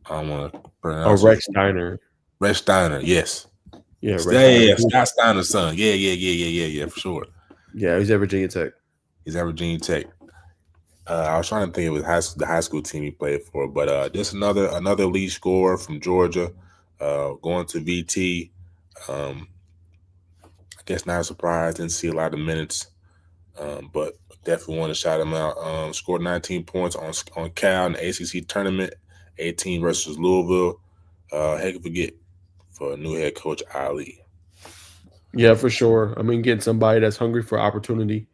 don't want to Oh, pronounce Rex it. Steiner. Rex Steiner, yes. Yeah, Rex Yeah, Steiner. Scott Steiner's son. Yeah, for sure. Yeah, he's at Virginia Tech. He's at Virginia Tech. I was trying to think of the high school team he played for, but just another lead scorer from Georgia, going to VT. I guess not a surprise. Didn't see a lot of minutes, but definitely want to shout him out. Scored 19 points on Cal in the ACC tournament, 18 versus Louisville. Heck of a get for a new head coach Ali. Yeah, for sure. I mean, getting somebody that's hungry for opportunity.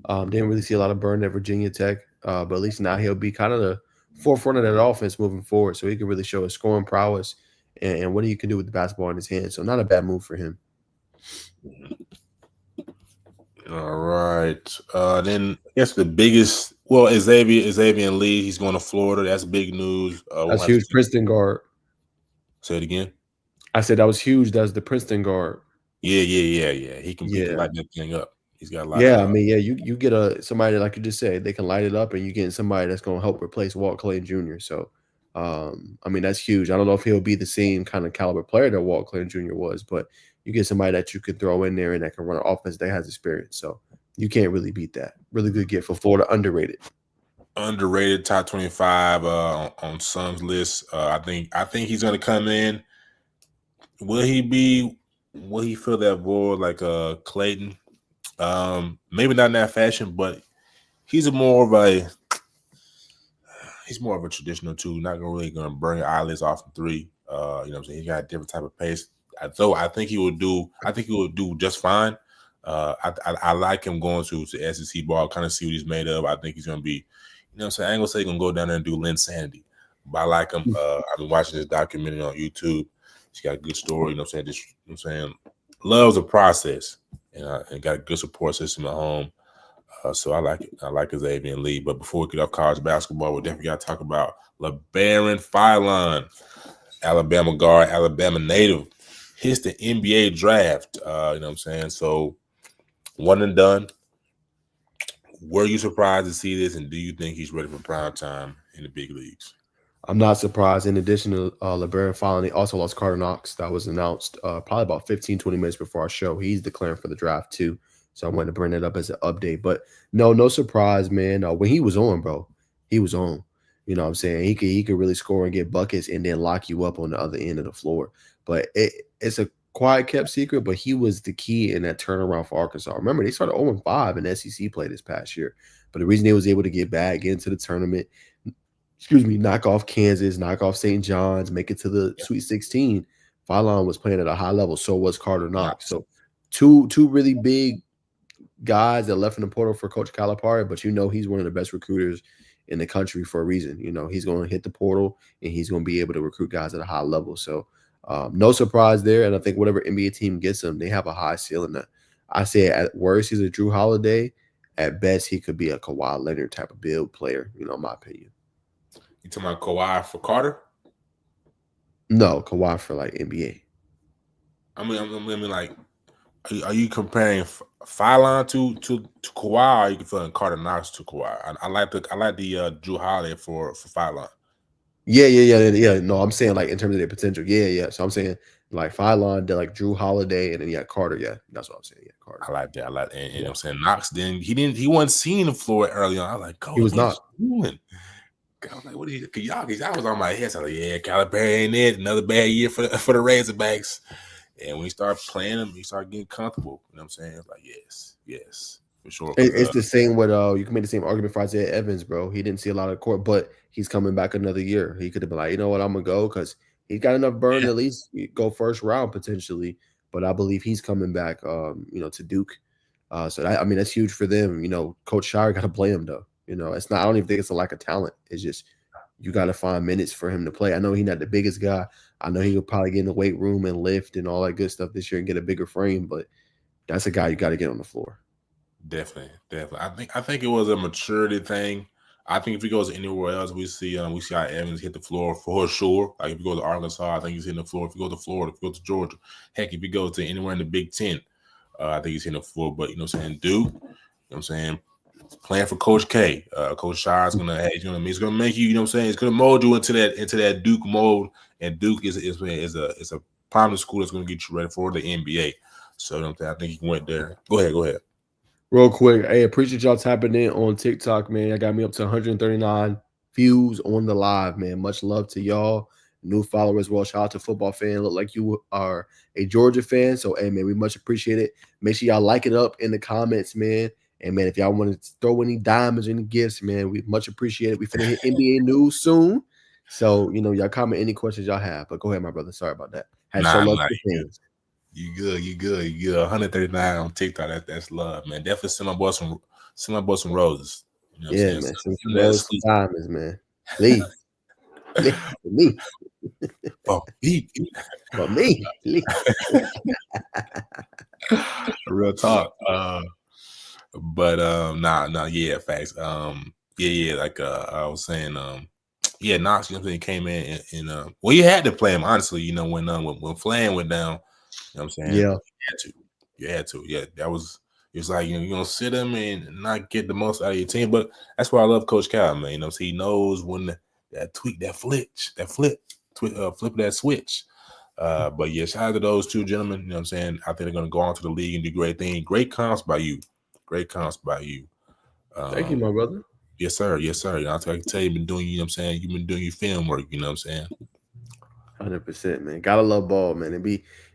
Didn't really see a lot of burn at Virginia Tech, but at least now he'll be kind of the forefront of that offense moving forward, so he can really show his scoring prowess and what he can do with the basketball in his hand. So not a bad move for him. All right. Then I guess the biggest, well, Xavier Lee, he's going to Florida. That's big news. That's huge. Princeton guard. Say it again. I said that was huge. That's the Princeton guard. Yeah. He can light that thing up. He's got a lot. Yeah, I mean, yeah, you get somebody like you just said, they can light it up, and you get somebody that's going to help replace Walt Clayton Jr. So, I mean, that's huge. I don't know if he'll be the same kind of caliber player that Walt Clayton Jr. was, but you get somebody that you could throw in there and that can run an offense that has experience. So you can't really beat that. Really good get for Florida. Underrated, top 25 on Suns list. I think he's going to come in. Will he fill that void like Clayton? Maybe not in that fashion, but he's more of a traditional two. Not really gonna burn your eyelids off in three. You know what I'm saying? He got a different type of pace. Though I think he will do just fine. I like him going to SEC ball, kind of see what he's made of. I think he's gonna be, you know what I'm saying? I ain't gonna say he's gonna go down there and do Lynn Sandy, but I like him. I've been watching this documentary on YouTube. He's got a good story, you know what I'm saying? Just, you know what I'm saying, loves the process and got a good support system at home. So I like it. I like Xavier Lee. But before we get off college basketball, we definitely got to talk about LeBaron Philon, Alabama guard, Alabama native. Hits the NBA draft. You know what I'm saying? So one and done. Were you surprised to see this, and do you think he's ready for prime time in the big leagues? I'm not surprised. In addition to LeBaron Fallon, he also lost Carter Knox. That was announced probably about 15, 20 minutes before our show. He's declaring for the draft too. So I wanted to bring it up as an update. But no surprise, man. When he was on, bro, he was on. You know what I'm saying? He could really score and get buckets and then lock you up on the other end of the floor. But it's a quiet kept secret, but he was the key in that turnaround for Arkansas. Remember, they started 0-5 in SEC play this past year. But the reason they was able to get back into the tournament, knock off Kansas, knock off St. John's, make it to the Sweet 16. Philon was playing at a high level. So was Carter Knox. So two really big guys that left in the portal for Coach Calipari, but he's one of the best recruiters in the country for a reason. He's going to hit the portal and he's going to be able to recruit guys at a high level. So No surprise there, and I think whatever NBA team gets him, they have a high ceiling. I say at worst he's a Drew Holiday. At best, he could be a Kawhi Leonard type of build player. In my opinion. You talking about Kawhi for Carter? No, Kawhi for like NBA. I mean, like, are you comparing Phylon to Kawhi, or are you comparing Carter Knox to Kawhi? I like the Drew Holiday for Phylon. Yeah. No, I'm saying like in terms of their potential. Yeah. So I'm saying like Phylon, like Drew Holiday, and then Carter. Yeah, that's what I'm saying. Yeah, Carter. I like that. I like that. And Yeah, I'm saying Knox he wasn't seeing the floor early on. I was like, he Coach, was what not. is he doing? I was like, what are you? Cause y'all was on my head. So I was like, yeah, Calipari ain't it. Another bad year for the Razorbacks. And when you start playing them, you start getting comfortable. You know what I'm saying? It's like, yes, for sure. It's the same with you can make the same argument for Isaiah Evans, bro. He didn't see a lot of court, but he's coming back another year. He could have been like, you know what, I'm gonna go because he's got enough burn to Yeah, at least go first round potentially. But I believe he's coming back, to Duke. So I mean that's huge for them. Coach Shire got to play him though. It's not. I don't even think it's a lack of talent. It's just you got to find minutes for him to play. I know he's not the biggest guy. I know he could probably get in the weight room and lift and all that good stuff this year and get a bigger frame, but that's a guy you got to get on the floor. definitely. I think it was a maturity thing. I think if he goes anywhere else, we see how Evans hit the floor for sure. Like if you go to Arkansas, I think he's hitting the floor. If you go to Florida, if you go to Georgia, heck, if you go to anywhere in the Big Ten, I think he's hitting the floor. But you know what I'm saying, Duke, you know what I'm saying, playing for Coach K. Coach Shire's he's gonna make you, you know what I'm saying, it's gonna mold you into that Duke mold. And Duke is a prominent school that's gonna get you ready for the NBA. So you know what I'm saying, I think he went there. Go ahead. Real quick, hey, appreciate y'all tapping in on TikTok, man. I got me up to 139 views on the live, man. Much love to y'all. New followers, well, shout out to football fan. Look like you are a Georgia fan. So, hey, man, we much appreciate it. Make sure y'all like it up in the comments, man. And, man, if y'all want to throw any diamonds or any gifts, man, we much appreciate it. We finna hit NBA news soon. So, y'all comment any questions y'all have. But go ahead, my brother. Sorry about that. Had to show Nah, love nah, to the fans. you good. 139 on TikTok. That's love, man. Definitely send my boy some roses. You know what I'm Yeah, saying? man. Some Send that rose, some sweet. diamonds, man. Please. Please. For me. Oh, For me. Please. real talk. But nah, yeah, facts. Yeah, like I was saying, yeah, Knox, you know what I'm saying, came in and well, you had to play him, honestly, when Flan went down, you know what I'm saying, Yeah. you had to. Yeah, it's like, you're gonna sit him and not get the most out of your team. But that's why I love Coach Cal, man. You know what I'm saying? He knows when that tweak, flip that switch. But yeah, shout out to those two gentlemen. You know what I'm saying? I think they're gonna go on to the league and do great things. Great comps by you. Great comps by you. Thank you, my brother. Yes, sir. Yes, sir. I can tell you've been doing, you know what I'm saying? You've been doing your film work, you know what I'm saying? 100%, man. Gotta love ball, man.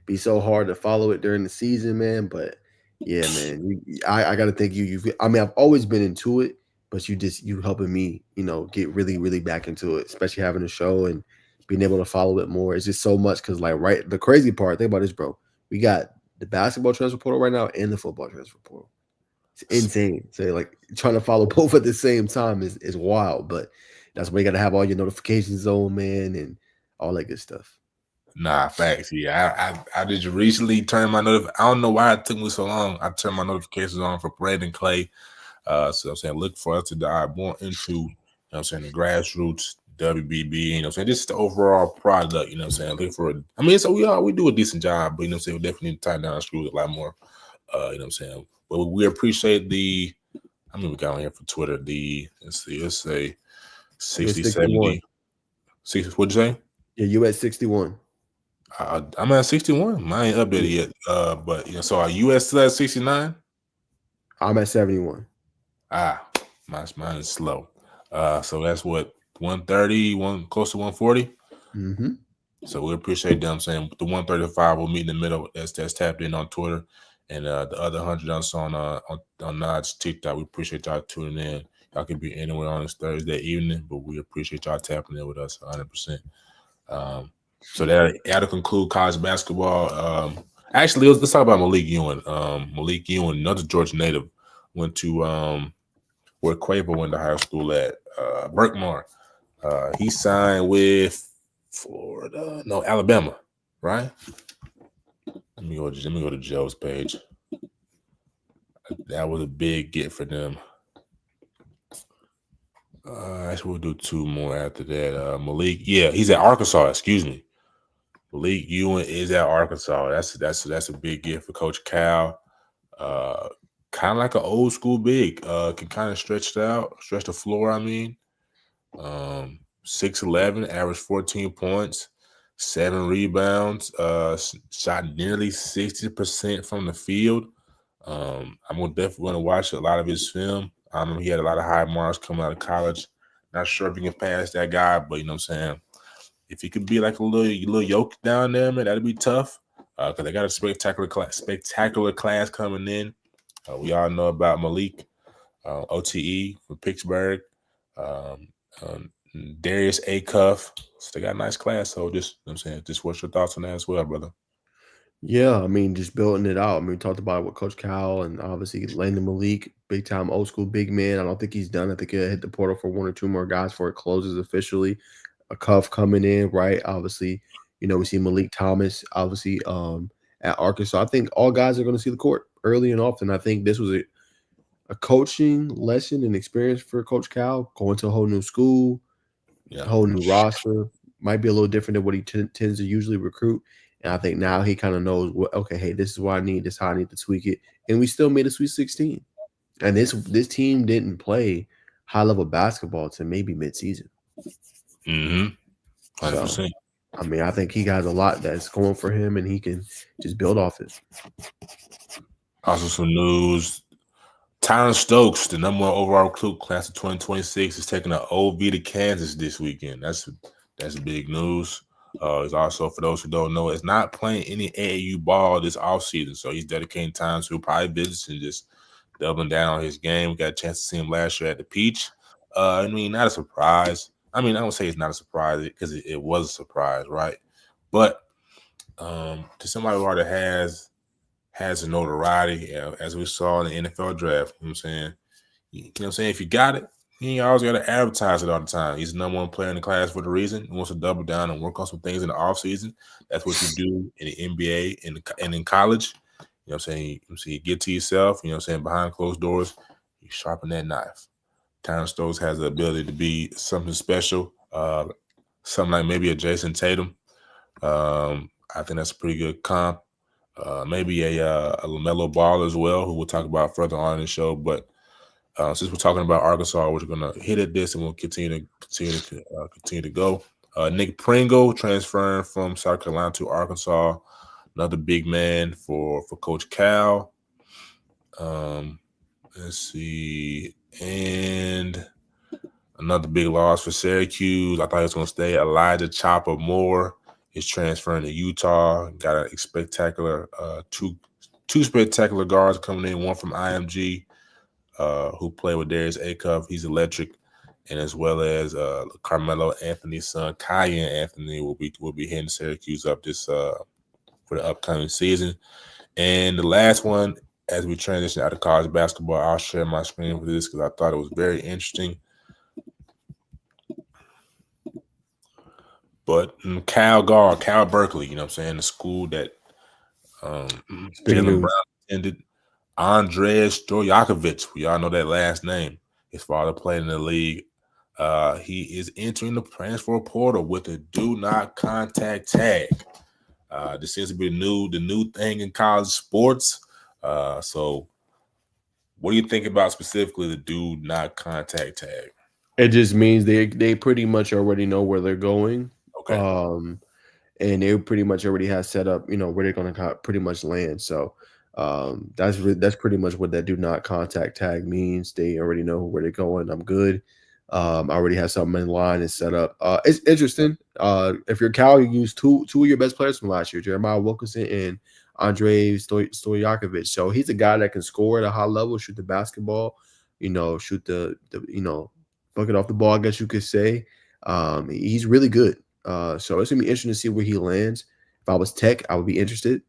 Be so hard to follow it during the season, man. But yeah, man, I gotta thank you. I mean, I've always been into it, but you helping me, get really, really back into it, especially having a show and being able to follow it more. It's just so much because, like, right, the crazy part, think about this, bro. We got the basketball transfer portal right now and the football transfer portal. It's insane. So like trying to follow both at the same time is wild, but that's why you got to have all your notifications on, man, and all that good stuff. Nah, facts. Yeah, I just recently turned my I don't know why it took me so long. I turned my notifications on for Brandon Clay. So I'm saying, look for us to dive more into, you know what I'm saying, the grassroots, WBB, you know what I'm saying, just the overall product, you know what I'm saying. Look for I mean, so we do a decent job, but you know what I'm saying, we definitely need to tighten down the screws a lot more. You know what I'm saying. But we appreciate I mean, we got on here for Twitter, let's say You're 60, 61. 70. 60, what'd you say? Yeah, you at 61. I'm at 61. I ain't updated yet. But so our US still at 69? I'm at 71. Mine is slow. So that's what 130, close to 140. Mm-hmm. So we appreciate them saying the 135 will meet in the middle. That's tapped in on Twitter, and the other 100 us on Naj TikTok. We appreciate y'all tuning in. Y'all can be anywhere on this Thursday evening, but we appreciate y'all tapping in with us 100%. So that'll conclude college basketball. Actually, let's talk about Malik Ewing. Malik Ewing, another Georgia native, went to where Quavo went to high school at, Berkmar. He signed with Alabama. right? Let me go to Joe's page. That was a big get for them. Actually, we'll do two more after that. Malik, yeah, he's at Arkansas. Excuse me. Malik Ewan is at Arkansas. That's a big get for Coach Cal. Uh, kind of like an old school big. Can kind of stretch it out, stretch the floor. I mean, 6'11", average 14 points, 7 rebounds. Shot nearly 60% from the field. I'm gonna definitely want to watch a lot of his film. He had a lot of high marks coming out of college. Not sure if he can pass that guy, but you know what I'm saying. If he could be like a little yoke down there, man, that'd be tough. Because they got a spectacular class coming in. We all know about Malik, OTE from Pittsburgh, um, um, Darius Acuff. So they got a nice class. So just, you know what I'm saying, just what's your thoughts on that as well, brother? Yeah, I mean, just building it out. I mean, we talked about it with Coach Cal and obviously Landon Malik, big time old school big man. I don't think he's done. I think he'll hit the portal for one or two more guys before it closes officially. A Cuff coming in, right? Obviously, we see Malik Thomas, obviously, at Arkansas. I think all guys are going to see the court early and often. I think this was a coaching lesson and experience for Coach Cal, going to a whole new school, Yeah. whole new roster. Might be a little different than what he tends to usually recruit. And I think now he kind of knows what. Okay, hey, this is what I need. This is how I need to tweak it. And we still made a Sweet 16. And this team didn't play high level basketball to maybe midseason. Mm-hmm. So 100%. I mean, I think he got a lot that's going for him, and he can just build off it. Also, some news. Tyron Stokes, the number one overall recruit class of 2026, is taking an OV to Kansas this weekend. That's big news. It's also, for those who don't know, it's not playing any AAU ball this offseason. So he's dedicating time to probably business and just doubling down on his game. We got a chance to see him last year at the Peach. I mean, not a surprise. I mean, I don't say it's not a surprise because it was a surprise, right? But to somebody who already has a notoriety, as we saw in the NFL draft. You know what I'm saying? You know what I'm saying? If you got it, you ain't always got to advertise it all the time. He's the number one player in the class for the reason. He wants to double down and work on some things in the offseason. That's what you do in the NBA and in college. You know what I'm saying? You get to yourself, you know what I'm saying, behind closed doors, you sharpen that knife. Tyron Stokes has the ability to be something special, something like maybe a Jason Tatum. I think that's a pretty good comp. Maybe a LaMelo Ball as well, who we'll talk about further on in the show. But since we're talking about Arkansas, we're gonna hit at this, and we'll continue to go. Nick Pringle transferring from South Carolina to Arkansas, another big man for Coach Cal. Let's see, and another big loss for Syracuse. I thought he was gonna stay. Elijah Chopper Moore is transferring to Utah. Got a spectacular two spectacular guards coming in. One from IMG, who played with Darius Acuff. He's electric, and as well as Carmelo Anthony's son, Kyan Anthony, will be heading to Syracuse up this for the upcoming season. And the last one, as we transition out of college basketball, I'll share my screen for this because I thought it was very interesting. But Cal Berkeley, you know what I'm saying, the school that Jalen Brown attended, Andres Stojakovic, we all know that last name. His father played in the league. He is entering the transfer portal with a do not contact tag. This seems to be the new thing in college sports. So what do you think about specifically the do not contact tag? It just means they pretty much already know where they're going. Okay. And they pretty much already have set up, where they're going to pretty much land. So that's pretty much what that do not contact tag means. They already know where they're going. I'm good. I already have something in line and set up. It's interesting. If you're Cal, you use two of your best players from last year, Jeremiah Wilkinson and Andrei Stojakovic. So he's a guy that can score at a high level, shoot the basketball, shoot the bucket off the ball, I guess you could say. He's really good. So it's gonna be interesting to see where he lands. If I was Tech, I would be interested.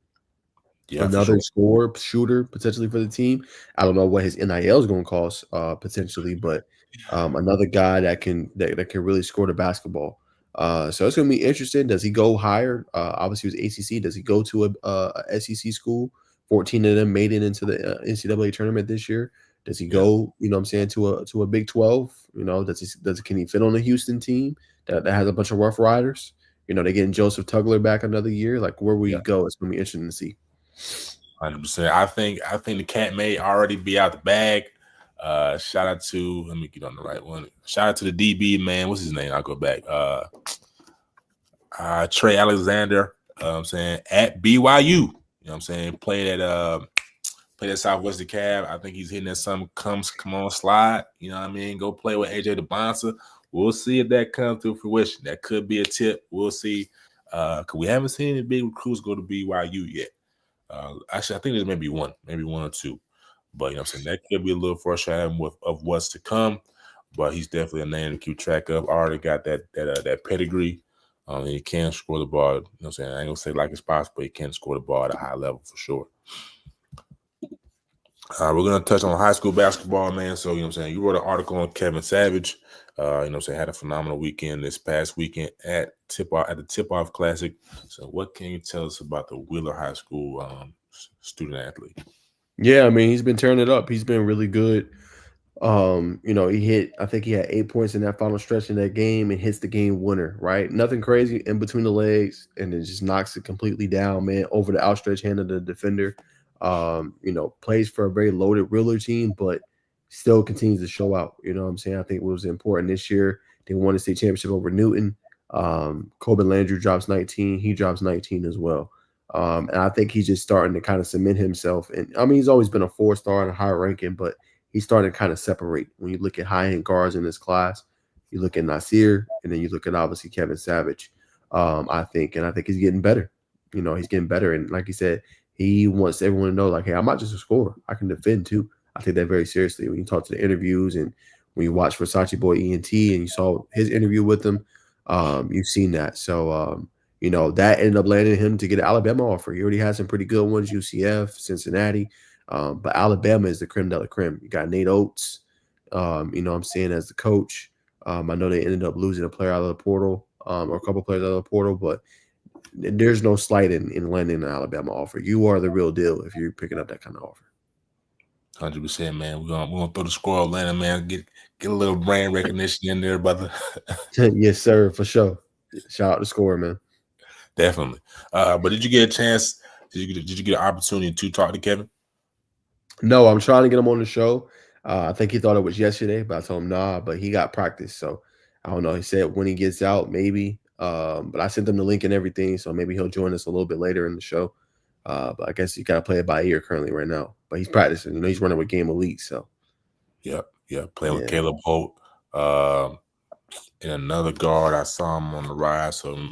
Yeah, Another scorer, shooter potentially for the team. I don't know what his NIL is going to cost potentially, but another guy that can really score the basketball. So it's going to be interesting. Does he go higher? Obviously, it was ACC. Does he go to a SEC school? 14 of them made it into the NCAA tournament this year. Does he Yeah, go, you know what I'm saying, to a Big 12? You know, can he fit on a Houston team that has a bunch of rough riders? You know, they're getting Joseph Tugler back another year. Like, where will yeah, he go? It's going to be interesting to see. 100%. I think the cat may already be out the bag. Shout out to, let me get on the right one. Shout out to the DB man. What's his name? I'll go back. Trey Alexander. I'm saying at BYU. You know what I'm saying? Play at Southwestern Cab. I think he's hitting that some come on slide. You know what I mean? Go play with AJ DeBonsa. We'll see if that comes to fruition. That could be a tip. We'll see. Cause we haven't seen any big recruits go to BYU yet. Actually, I think there's maybe one or two. But you know what I'm saying? That could be a little foreshadowing of what's to come. But he's definitely a name to keep track of. Already got that pedigree. He can score the ball. You know what I'm saying? I ain't gonna say like it's possible, but he can score the ball at a high level for sure. We're gonna touch on high school basketball, man. So you know what I'm saying. You wrote an article on Kevin Savage. You know what I'm saying, had a phenomenal weekend this past weekend at the Tip Off Classic. So what can you tell us about the Wheeler High School student athlete? Yeah, I mean, he's been turning it up. He's been really good. You know, I think he had 8 points in that final stretch in that game and hits the game winner, right? Nothing crazy in between the legs, and then just knocks it completely down, man, over the outstretched hand of the defender. You know, plays for a very loaded Wheeler team, but still continues to show out. You know what I'm saying? I think it was important this year. They won the state championship over Newton. Coben Landry drops 19. He drops 19 as well. And I think he's just starting to kind of cement himself. And I mean, he's always been a 4-star and a high ranking, but he's starting to kind of separate. When you look at high end guards in this class, you look at Nasir, and then you look at obviously Kevin Savage. I think he's getting better. You know, he's getting better, and like he said, he wants everyone to know, like, hey, I'm not just a scorer; I can defend too. I take that very seriously. When you talk to the interviews and when you watch Versace Boy ENT and you saw his interview with him, you've seen that. So, you know, that ended up landing him to get an Alabama offer. He already had some pretty good ones: UCF, Cincinnati. But Alabama is the creme de la creme. You got Nate Oates, you know what I'm saying, as the coach. I know they ended up losing a player out of the portal, or a couple players out of the portal, but there's no slight in landing an Alabama offer. You are the real deal if you're picking up that kind of offer. 100%, man. We're gonna throw the score Atlanta, man. Get a little brand recognition in there, brother. Yes, sir, for sure. Shout out to score, man. Definitely. But did you get a chance? Did you get an opportunity to talk to Kevin? No, I'm trying to get him on the show. I think he thought it was yesterday, but I told him nah. But he got practice, so I don't know. He said when he gets out, maybe. But I sent him the link and everything, so maybe he'll join us a little bit later in the show. But I guess you got to play it by ear currently right now. But he's practicing. You know, he's running with Game Elite, so Yep. Playing with yeah. Caleb Holt. And another guard, I saw him on the rise. So I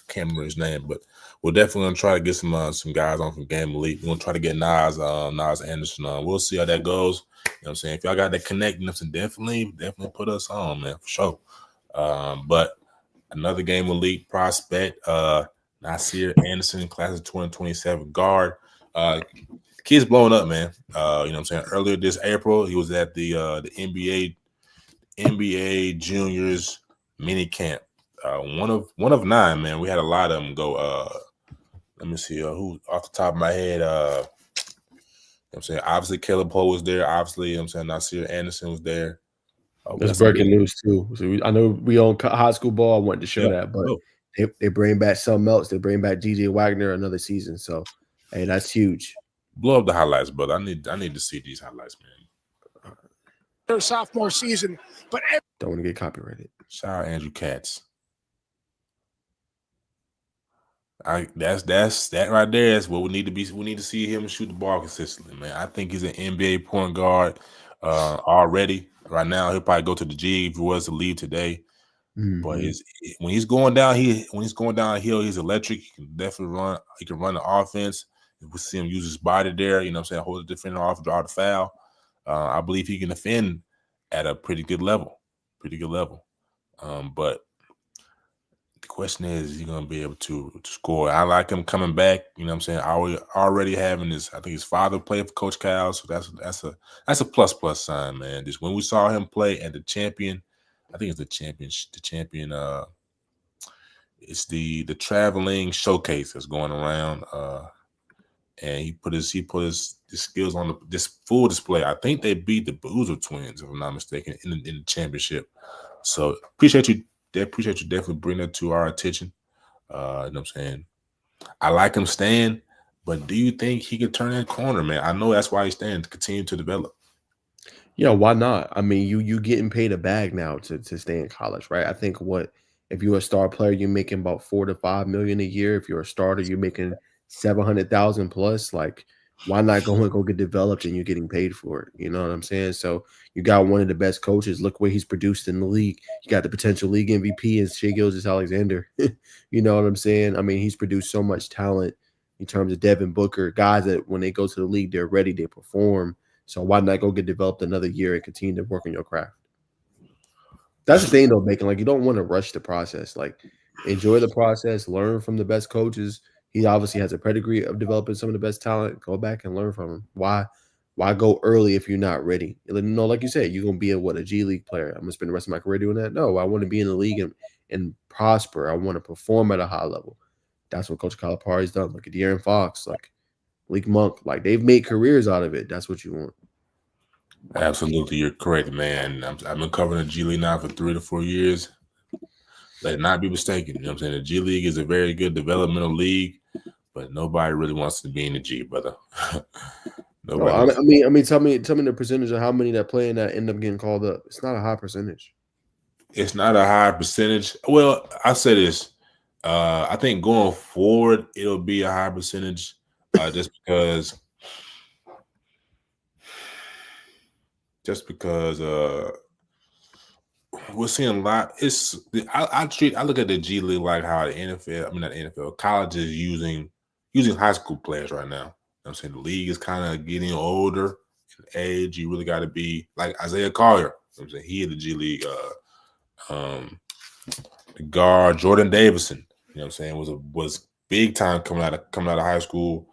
can't remember his name, but we're definitely gonna try to get some guys on from Game Elite. We're gonna try to get Naj Anderson on. We'll see how that goes. You know what I'm saying? If y'all got that connectness, definitely put us on, man, for sure. But another Game Elite prospect, Nasir Anderson, class of 2027 guard. Kid's blowing up, man. You know what I'm saying? Earlier this April, he was at the NBA juniors mini camp. One of 9, man. We had a lot of them go. Let me see who off the top of my head. You know what I'm saying, obviously Caleb Poe was there. Obviously, you know what I'm saying, Nasir Anderson was there. We That's got some breaking big. news too. So I know we on high school ball. I wanted to show Yeah. that, but Oh, they bring back something else. They bring back DJ Wagner another season. So hey, that's huge. blow up the highlights, brother. I need to see these highlights, man. Their sophomore season, but Don't want to get copyrighted. Shout out Andrew Katz. That's that right there. That's what we need to be. We need to see him shoot the ball consistently, man. I think he's an NBA point guard already. Right now, he'll probably go to the G if he was to leave today. But when he's going downhill, he's electric. He can definitely run. He can run the offense. We see him use his body there. You know what I'm saying? Hold the defender off, draw the foul. I believe he can defend at a pretty good level. But the question is he going to be able to score? I like him coming back. You know what I'm saying? Already having his, I think his father played for Coach Cal, so that's a plus sign, man. Just when we saw him play at the champion, I think it's the champion It's the traveling showcase that's going around. And he put his skills on this full display. I think they beat the Boozer twins, if I'm not mistaken, in the championship. So appreciate you definitely bringing that to our attention. You know what I'm saying? I like him staying, but do you think he could turn that corner, man? I know that's why he's staying, to continue to develop. Yeah, why not? I mean, you getting paid a bag now to stay in college, right? I think if you're a star player, you're making about 4 to 5 million a year. If you're a starter, you're making 700,000 plus. Like, why not go get developed and you're getting paid for it? You know what I'm saying? So you got one of the best coaches. Look where he's produced in the league. You got the potential league MVP and Shea Gilgeous-Alexander. You know what I'm saying? I mean, he's produced so much talent in terms of Devin Booker, guys that when they go to the league, they're ready, they perform. So why not go get developed another year and continue to work on your craft? That's the thing, though, Bacon. Like, you don't want to rush the process. Like, enjoy the process, learn from the best coaches. He obviously has a pedigree of developing some of the best talent. Go back and learn from him. Why go early if you're not ready? No, like you said, you're gonna be a G League player. I'm gonna spend the rest of my career doing that. No, I want to be in the league and prosper. I want to perform at a high level. That's what Coach Calipari's done. Look at De'Aaron Fox, like Leak Monk, like they've made careers out of it. That's what you want. Absolutely, you're correct, man. I've been covering the G League now for 3 to 4 years. Let it not be mistaken. You know what I'm saying? The G League is a very good developmental league, but nobody really wants to be in the G, brother. I mean, tell me the percentage of how many that play in that end up getting called up. It's not a high percentage. It's not a high percentage. Well, I say this. I think going forward, it'll be a high percentage, just because we're seeing a lot. I look at the G League like how the NFL, I mean not the NFL, college is using high school players right now. You know what I'm saying? The league is kind of getting older in age. You really got to be like Isaiah Collier. You know what I'm saying? He in the G League. The guard Jordan Davison, you know what I'm saying, was big time coming out of high school.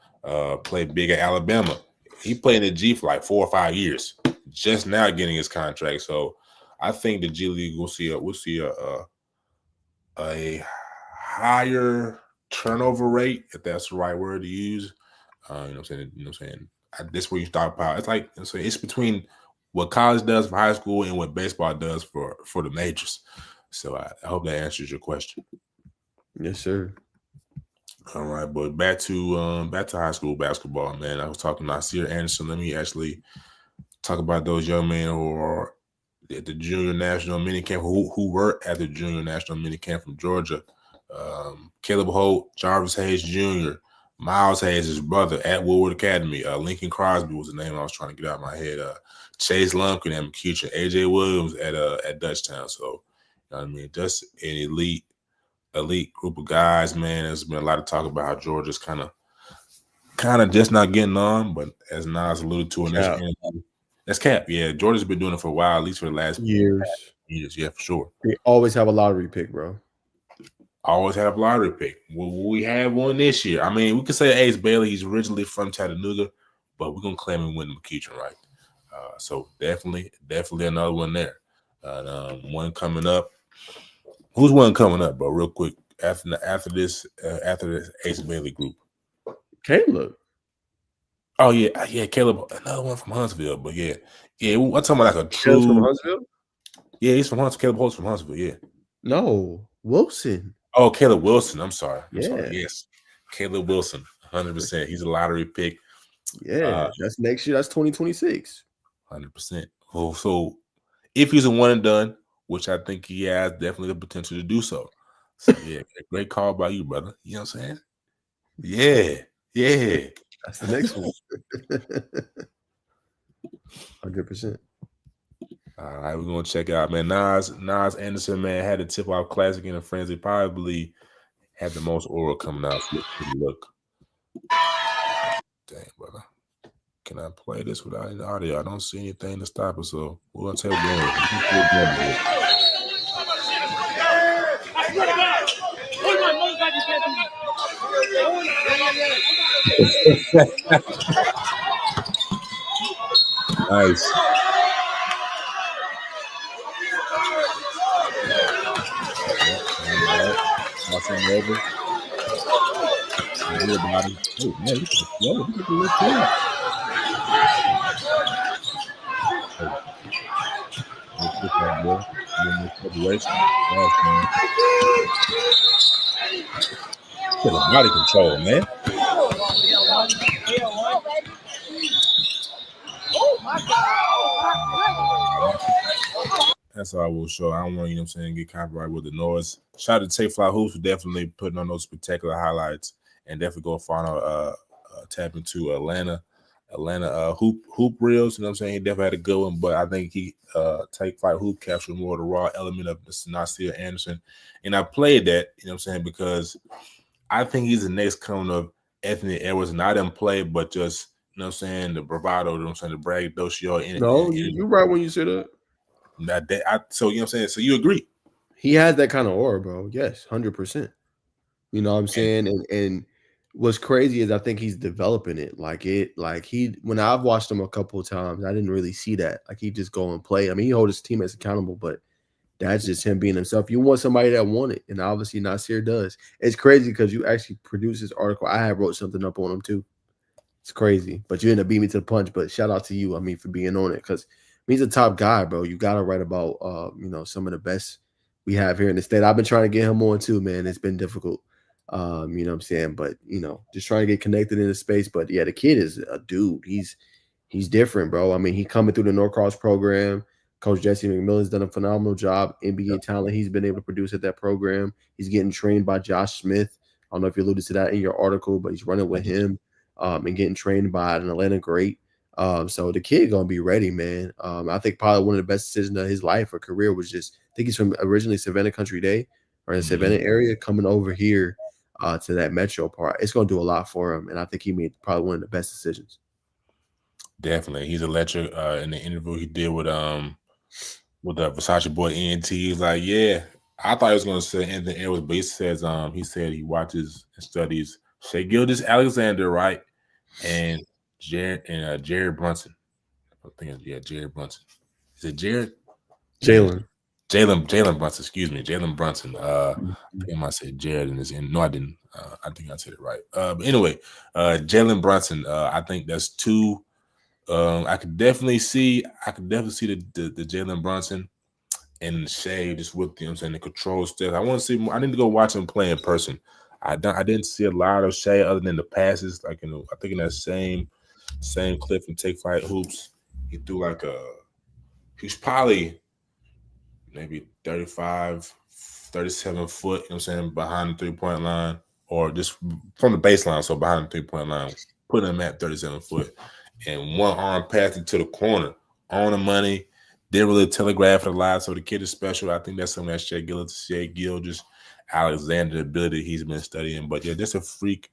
Played big at Alabama. He played in the G for like 4 or 5 years. Just now getting his contract. So I think the G League will see a higher turnover rate, if that's the right word to use. You know what I'm saying? You know what I'm saying? This where you start power. It's like it's between what college does for high school and what baseball does for the majors. So I hope that answers your question. Yes, sir. All right, but back to high school basketball, man. I was talking to Nasir Anderson. Let me actually talk about those young men who are at the junior national minicamp, who were at the junior national minicamp from Georgia. Caleb Holt, Jarvis Hayes Jr., Miles Hayes, his brother, at Woodward Academy. Lincoln Crosby was the name I was trying to get out of my head. Chase Lumpkin at McEachern, AJ Williams at Dutchtown. So, you know what I mean? Just an elite group of guys, man. There's been a lot of talk about how Georgia's kind of just not getting on, but as Nas alluded to in this interview, that's cap. Yeah, Georgia's been doing it for a while, at least for the last years. Yeah, for sure. They always have a lottery pick, bro. Always have a lottery pick. Will we have one this year? I mean, we could say Ace Bailey. He's originally from Chattanooga, but we're gonna claim him with McEachern, right? So definitely another one there. One coming up. Who's one coming up, bro? Real quick after this Ace Bailey group. Caleb. Oh yeah, Caleb. Another one from Huntsville, but yeah. I'm talking about like a true. Caleb's from Huntsville. Yeah, he's from Huntsville. Caleb Holt's from Huntsville. Yeah. No, Wilson. Oh, Caleb Wilson. I'm sorry. Yeah. Yes, Caleb Wilson. 100%. He's a lottery pick. Yeah, that's next year. That's 2026. 100%. Oh, so if he's a one and done, which I think he has definitely the potential to do so. So yeah, great call by you, brother. You know what I'm saying? Yeah. That's the next one. 100%. All right, we're gonna check out, man. Naj Anderson, man, had a tip-off classic in a frenzy. Probably had the most oral coming out. Look. Dang, brother. Can I play this without any audio? I don't see anything to stop it, so we're gonna take Nice. My something over. Everybody. Oh man, look at the flow. Look at the little thing. Let's put that boy. A little more separation. Last man. Look at the body control, man. That's all I will show. I don't want, you know what I'm saying, get copyrighted with the noise. Shout out to Take Fly Hoops for definitely putting on those spectacular highlights and definitely go final tap into Atlanta hoop reels. You know what I'm saying? He definitely had a good one, but I think he Take Flight Hoop captured more of the raw element of Nasir Anderson. And I played that, you know what I'm saying, because I think he's the next coming of Anthony Edwards, and I didn't play, but just, you know what I'm saying, the bravado, you know what I'm saying, the braggadocio. No, you're right when you say that. So, you know what I'm saying? So you agree? He has that kind of aura, bro. Yes, 100%. You know what I'm saying? And what's crazy is I think he's developing it. When I've watched him a couple of times, I didn't really see that. Like, he just go and play. I mean, he hold his teammates accountable, but that's just him being himself. You want somebody that want it, and obviously Nasir does. It's crazy because you actually produced this article. I have wrote something up on him too. It's crazy, but you ended up beating me to the punch. But shout out to you, I mean, for being on it, because he's a top guy, bro. You got to write about, some of the best we have here in the state. I've been trying to get him on too, man. It's been difficult, you know what I'm saying? But, just trying to get connected in the space. But, yeah, the kid is a dude. He's different, bro. I mean, he coming through the Norcross program. Coach Jesse McMillan's done a phenomenal job. NBA talent he's been able to produce at that program. He's getting trained by Josh Smith. I don't know if you alluded to that in your article, but he's running with him. And getting trained by an Atlanta great. So the kid gonna be ready, man. I think probably one of the best decisions of his life or career was just, I think he's from originally Savannah Country Day or in the Savannah area, coming over here to that metro part. It's gonna do a lot for him, and I think he made probably one of the best decisions. Definitely, he's electric. In the interview he did with the Versace boy ENT, he's like, yeah, I thought he was gonna say Anthony Edwards, but he said he watches and studies Shea Gilgeous-Alexander, right? And Jared Brunson. I think Jared Brunson. Is it Jared? Jalen Brunson, excuse me. Jalen Brunson. I think I might say Jared in this end. No, I didn't. I think I said it right. But anyway, Jalen Brunson, I think that's two. I could definitely see the Jalen Brunson and Shea just with, you know what I'm saying, the control stuff. I want to see more. I need to go watch him play in person. I didn't see a lot of Shea other than the passes. Like, I think in that same clip from Take Flight Hoops, he threw he was probably maybe 35, 37 foot, you know what I'm saying, behind the 3-point line, or just from the baseline, so behind the 3-point line, put him at 37 foot. And one arm passed it to the corner on the money. Didn't really telegraph it a lot, so the kid is special. I think that's something that Shea Gilgeous-Alexander, the ability he's been studying. But yeah, just a freak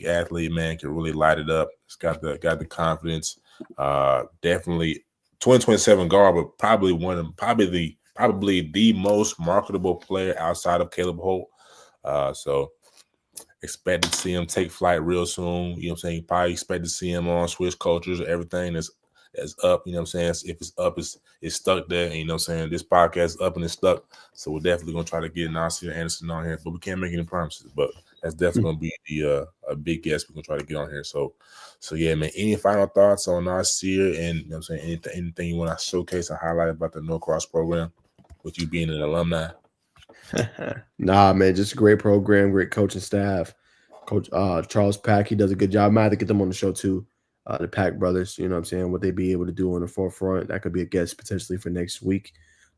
athlete, man, can really light it up. It's got the confidence. Definitely 2027 guard, but probably the most marketable player outside of Caleb Holt. So expect to see him take flight real soon. You know what I'm saying? You probably expect to see him on Switch Cultures or everything that's up. You know what I'm saying? If it's up, it's stuck there. And you know what I'm saying? This podcast is up and it's stuck. So we're definitely gonna try to get Nasir Anderson on here, but we can't make any promises. But that's definitely gonna be a big guest we're gonna try to get on here. So yeah, man. Any final thoughts on Nasir, and you know what I'm saying, anything you want to showcase and highlight about the Norcross program with you being an alumni? Nah, man, just a great program, great coaching staff. Coach Charles Pack, he does a good job. I might have to get them on the show too. The Pack brothers, you know what I'm saying, what they be able to do on the forefront. That could be a guest potentially for next week.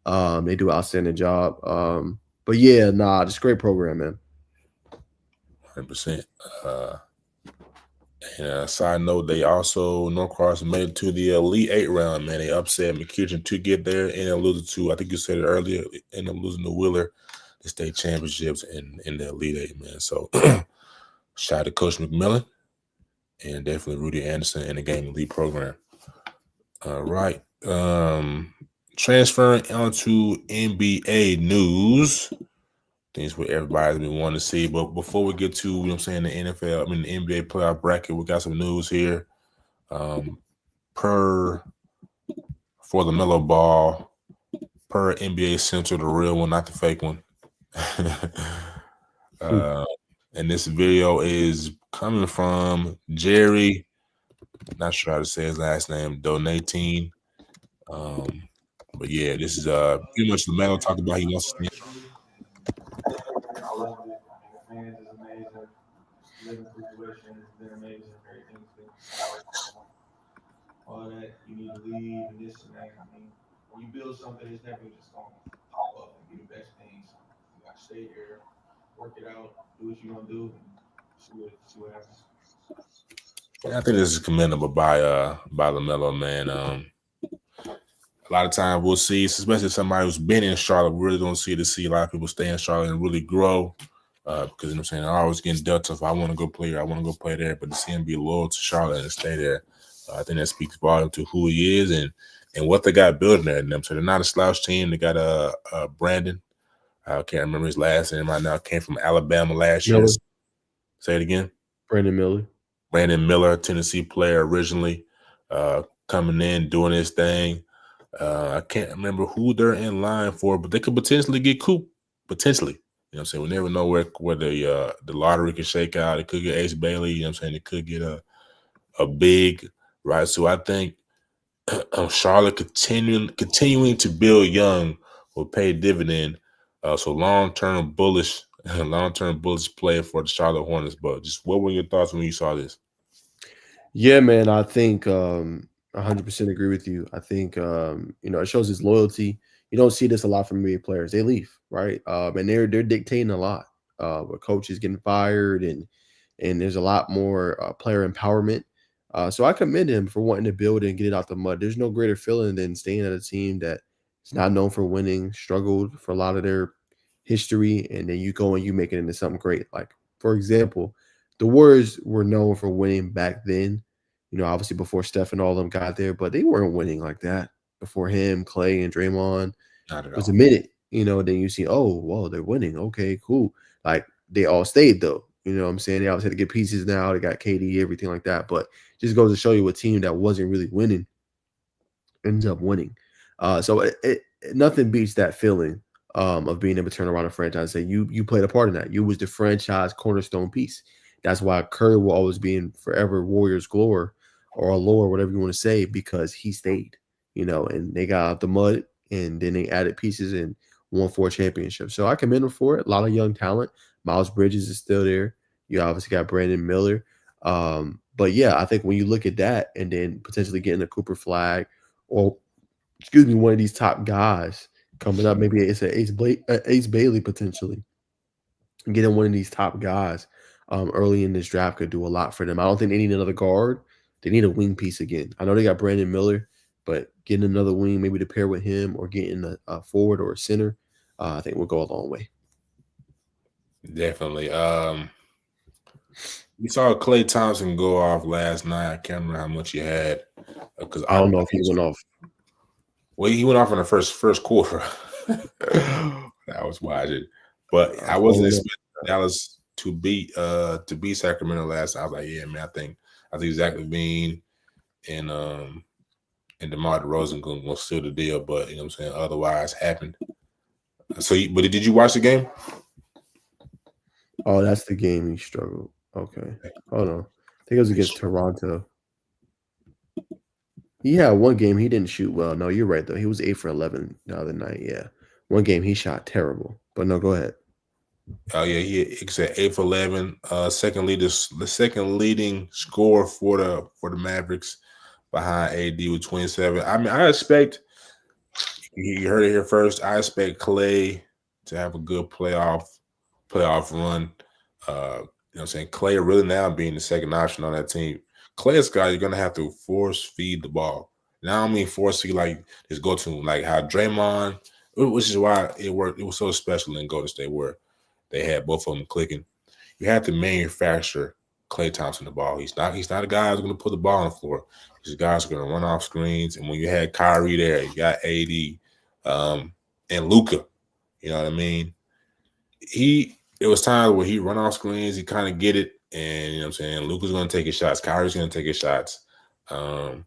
They do an outstanding job. But yeah, just a great program, man. 100%. And side note, they also, Norcross made it to the Elite 8 round, man. They upset McEachern to get there, and they losing to, I think you said it earlier, end up losing to Wheeler, the state championships in the Elite 8, man. So shout out to Coach McMillan and definitely Rudy Anderson and the Game Elite program. All right. Transferring onto NBA news. Things what everybody's been wanting to see. But before we get to, you know what I'm saying, the NBA playoff bracket, we got some news here. For the Mellow Ball, per NBA Central, the real one, not the fake one. And this video is coming from Jerry. Not sure how to say his last name. Donating. But yeah, this is pretty much LaMelo talked about he wants to stay. I loved it. I mean, the fans is amazing. Living situation has been amazing. Everything's been solid. All that you need to leave and this and that. I mean, when you build something, it's never just gonna pop up and be the best thing. So you gotta stay here, work it out, do what you're gonna do, and see what happens. I think this is commendable by LaMelo, man. A lot of times we'll see, especially somebody who's been in Charlotte, we really don't see a lot of people stay in Charlotte and really grow. Because you know what I'm saying, I always getting dealt with. I want to go play here, I want to go play there, but to see him be loyal to Charlotte and stay there, I think that speaks volume to who he is and what they got building there. And so they're not a slouch team. They got Brandon. I can't remember his last name right now. Came from Alabama last year. Say it again. Brandon Miller, Tennessee player originally, coming in doing his thing. I can't remember who they're in line for, but they could potentially get Coop. Potentially. You know what I'm saying? We never know where the lottery could shake out. It could get Ace Bailey. You know what I'm saying? It could get a big, right? So I think Charlotte continuing to build young will pay dividend. So long-term bullish play for the Charlotte Hornets. But just what were your thoughts when you saw this? Yeah, man, I think 100% agree with you. I think it shows his loyalty. You don't see this a lot from NBA players. They leave, right? And they're dictating a lot. With coaches getting fired and there's a lot more player empowerment. So I commend him for wanting to build and get it out the mud. There's no greater feeling than staying at a team that is not known for winning, struggled for a lot of their history, and then you go and you make it into something great. Like, for example, the Warriors were known for winning back then, obviously before Steph and all of them got there, but they weren't winning like that before him, Clay, and Draymond. Not at It was all. a minute, then you see, oh, whoa, they're winning. Okay, cool. Like, they all stayed, though. You know what I'm saying? They always had to get pieces now. They got KD, everything like that. But just goes to show you a team that wasn't really winning ends up winning. So nothing beats that feeling of being able to turn around a franchise and say you played a part in that. You was the franchise cornerstone piece. That's why Curry will always be in forever Warriors glory or lore, whatever you want to say, because he stayed, and they got out the mud and then they added pieces and won 4 championships. So I commend him for it. A lot of young talent. Miles Bridges is still there. You obviously got Brandon Miller. But yeah, I think when you look at that and then potentially getting a Cooper Flag or, one of these top guys coming up, maybe it's an Ace Bailey potentially, getting one of these top guys early in this draft could do a lot for them. I don't think they need another guard. They need a wing piece again. I know they got Brandon Miller, but getting another wing maybe to pair with him or getting a forward or a center, I think will go a long way. Definitely. We saw Klay Thompson go off last night. I can't remember how much he had because I don't know if he went off. Well, he went off in the first quarter. I was watching, but I wasn't expecting Dallas to beat Sacramento last night. I was like, yeah, man, I think Zach LaVine and DeMar DeRozan gonna seal the deal, but you know what I'm saying, otherwise happened. So, but did you watch the game? Oh, that's the game he struggled. Okay, hold on. I think it was against Toronto. He had one game he didn't shoot well. No, you're right though. He was 8 for 11 the other night. Yeah, one game he shot terrible. But no, go ahead. Oh yeah, he said 8 for 11. The second leading scorer for the Mavericks behind AD with 27. I mean, I expect you heard it here first. I expect Klay to have a good playoff run. You know what I'm saying? Klay really now being the second option on that team. Klay's guy, you're gonna have to force feed the ball. Now I don't mean force feed like just go to him, like how Draymond, which is why it worked. It was so special in Golden State where they had both of them clicking. You have to manufacture Klay Thompson the ball. He's not a guy who's going to put the ball on the floor. He's a guy who's going to run off screens. And when you had Kyrie there, you got AD and Luka. You know what I mean? It was times where he run off screens. He kind of get it, and you know what I'm saying. Luka's going to take his shots. Kyrie's going to take his shots. And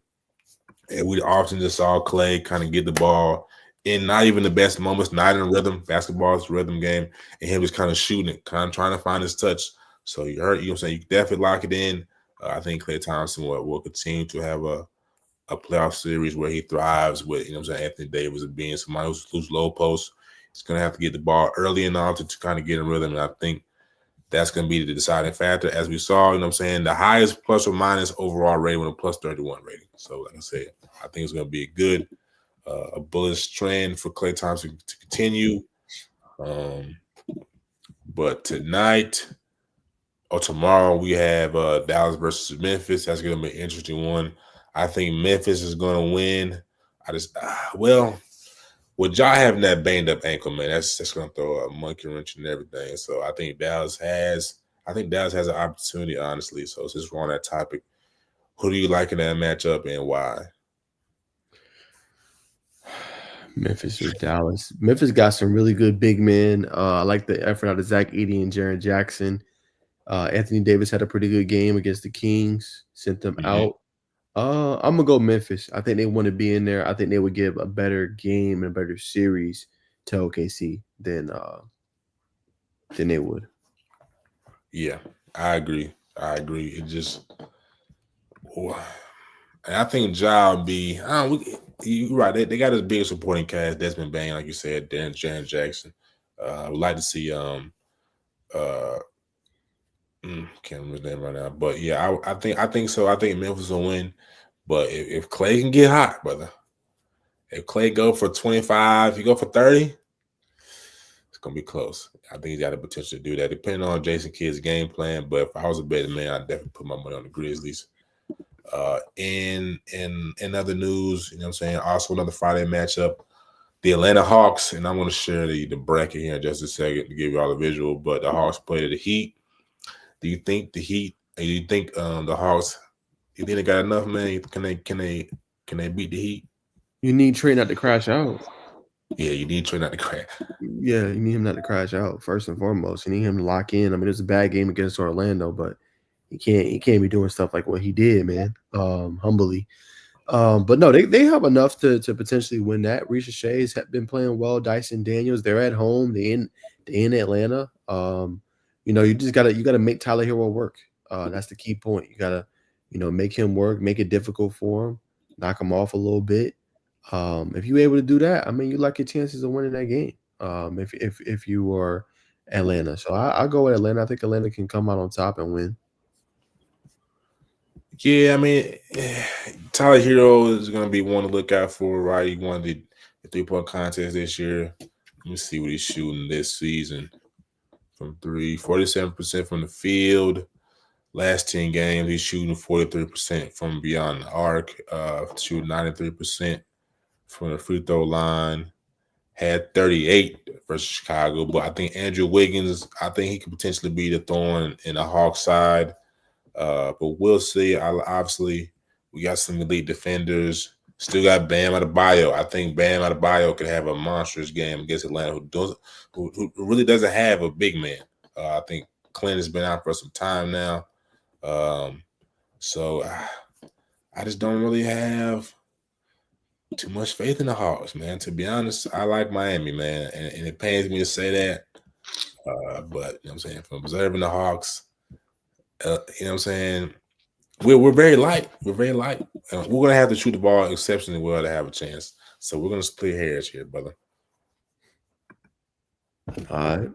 we often just saw Klay kind of get the ball in not even the best moments, not in rhythm. Basketball is a rhythm game, and him just kind of shooting it, kind of trying to find his touch. So you heard, you know what I'm saying? You definitely lock it in. I think Klay Thompson will continue to have a playoff series where he thrives with, you know what I'm saying, Anthony Davis and being somebody who's low post. He's going to have to get the ball early enough to kind of get in rhythm. And I think that's going to be the deciding factor. As we saw, you know what I'm saying, the highest plus or minus overall rating with a plus 31 rating. So like I said, I think it's going to be a good, a bullish trend for Klay Thompson to continue. But tonight or tomorrow we have Dallas versus Memphis. That's going to be an interesting one. I think Memphis is going to win. With Ja having that banged up ankle, man, that's going to throw a monkey wrench and everything. So I think Dallas has an opportunity, honestly. So since we're on that topic, who do you like in that matchup and why? Memphis or Dallas. Memphis got some really good big men. I like the effort out of Zach Edey and Jaren Jackson. Anthony Davis had a pretty good game against the Kings, sent them out. I'm gonna go Memphis. I think they want to be in there. I think they would give a better game and a better series to OKC than they would. Yeah, I agree. It just, and I think Ja would be. You're right. They got his big supporting cast. Desmond Bain, like you said, Jaren Jackson. I would like to see can't remember his name right now, but yeah, I think so. I think Memphis will win, but if Klay can get hot, brother, if Klay go for 25, you go for 30, it's gonna be close. I think he's got the potential to do that, depending on Jason Kidd's game plan. But if I was a betting man, I'd definitely put my money on the Grizzlies. In other news, you know what I'm saying, also another Friday matchup, the Atlanta Hawks, and I'm going to share the bracket here in just a second to give you all a visual, but the Hawks play the Heat. Do you think the Hawks, you think they got enough, man? Can they beat the Heat? You need Trey not to crash out. Yeah, you need Trey not to crash. Yeah, you need him not to crash out first and foremost. You need him to lock in. I mean, it was a bad game against Orlando, but he can't be doing stuff like what he did, man. Humbly. But no, they have enough to potentially win that. Risha Shay's have been playing well. Dyson Daniels, they're at home. They in Atlanta. You just gotta make Tyler Hero work. That's the key point. You gotta, make him work, make it difficult for him, knock him off a little bit. If you're able to do that, I mean, you like your chances of winning that game. If you are Atlanta, so I'll go with Atlanta. I think Atlanta can come out on top and win. Yeah, I mean, Tyler Hero is going to be one to look out for, right? He won the 3-point contest this year. Let me see what he's shooting this season from 47% from the field. Last 10 games, he's shooting 43% from beyond the arc, shooting 93% from the free throw line. Had 38 versus Chicago, but I think Andrew Wiggins, I think he could potentially be the thorn in the Hawks side. But we'll see. Obviously, we got some elite defenders. Still got Bam Adebayo. I think Bam Adebayo could have a monstrous game against Atlanta, who really doesn't have a big man. I think Clint has been out for some time now. So I just don't really have too much faith in the Hawks, man. To be honest, I like Miami, man, and it pains me to say that. But you know what I'm saying, from observing the Hawks, you know what I'm saying, we're very light. We're very light. We're gonna have to shoot the ball exceptionally well to have a chance. So we're gonna split hairs here, brother. All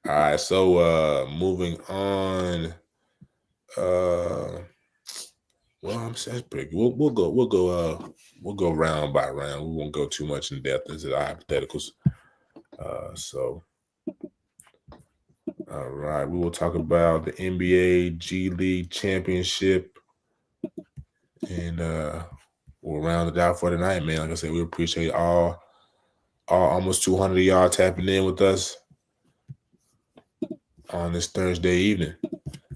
right. So moving on. Well, that's pretty good. We'll go round by round. We won't go too much in depth into the hypotheticals. So, all right, we will talk about the NBA G League Championship, and we'll round it out for tonight, man. Like I said, we appreciate all almost 200 of y'all tapping in with us on this Thursday evening.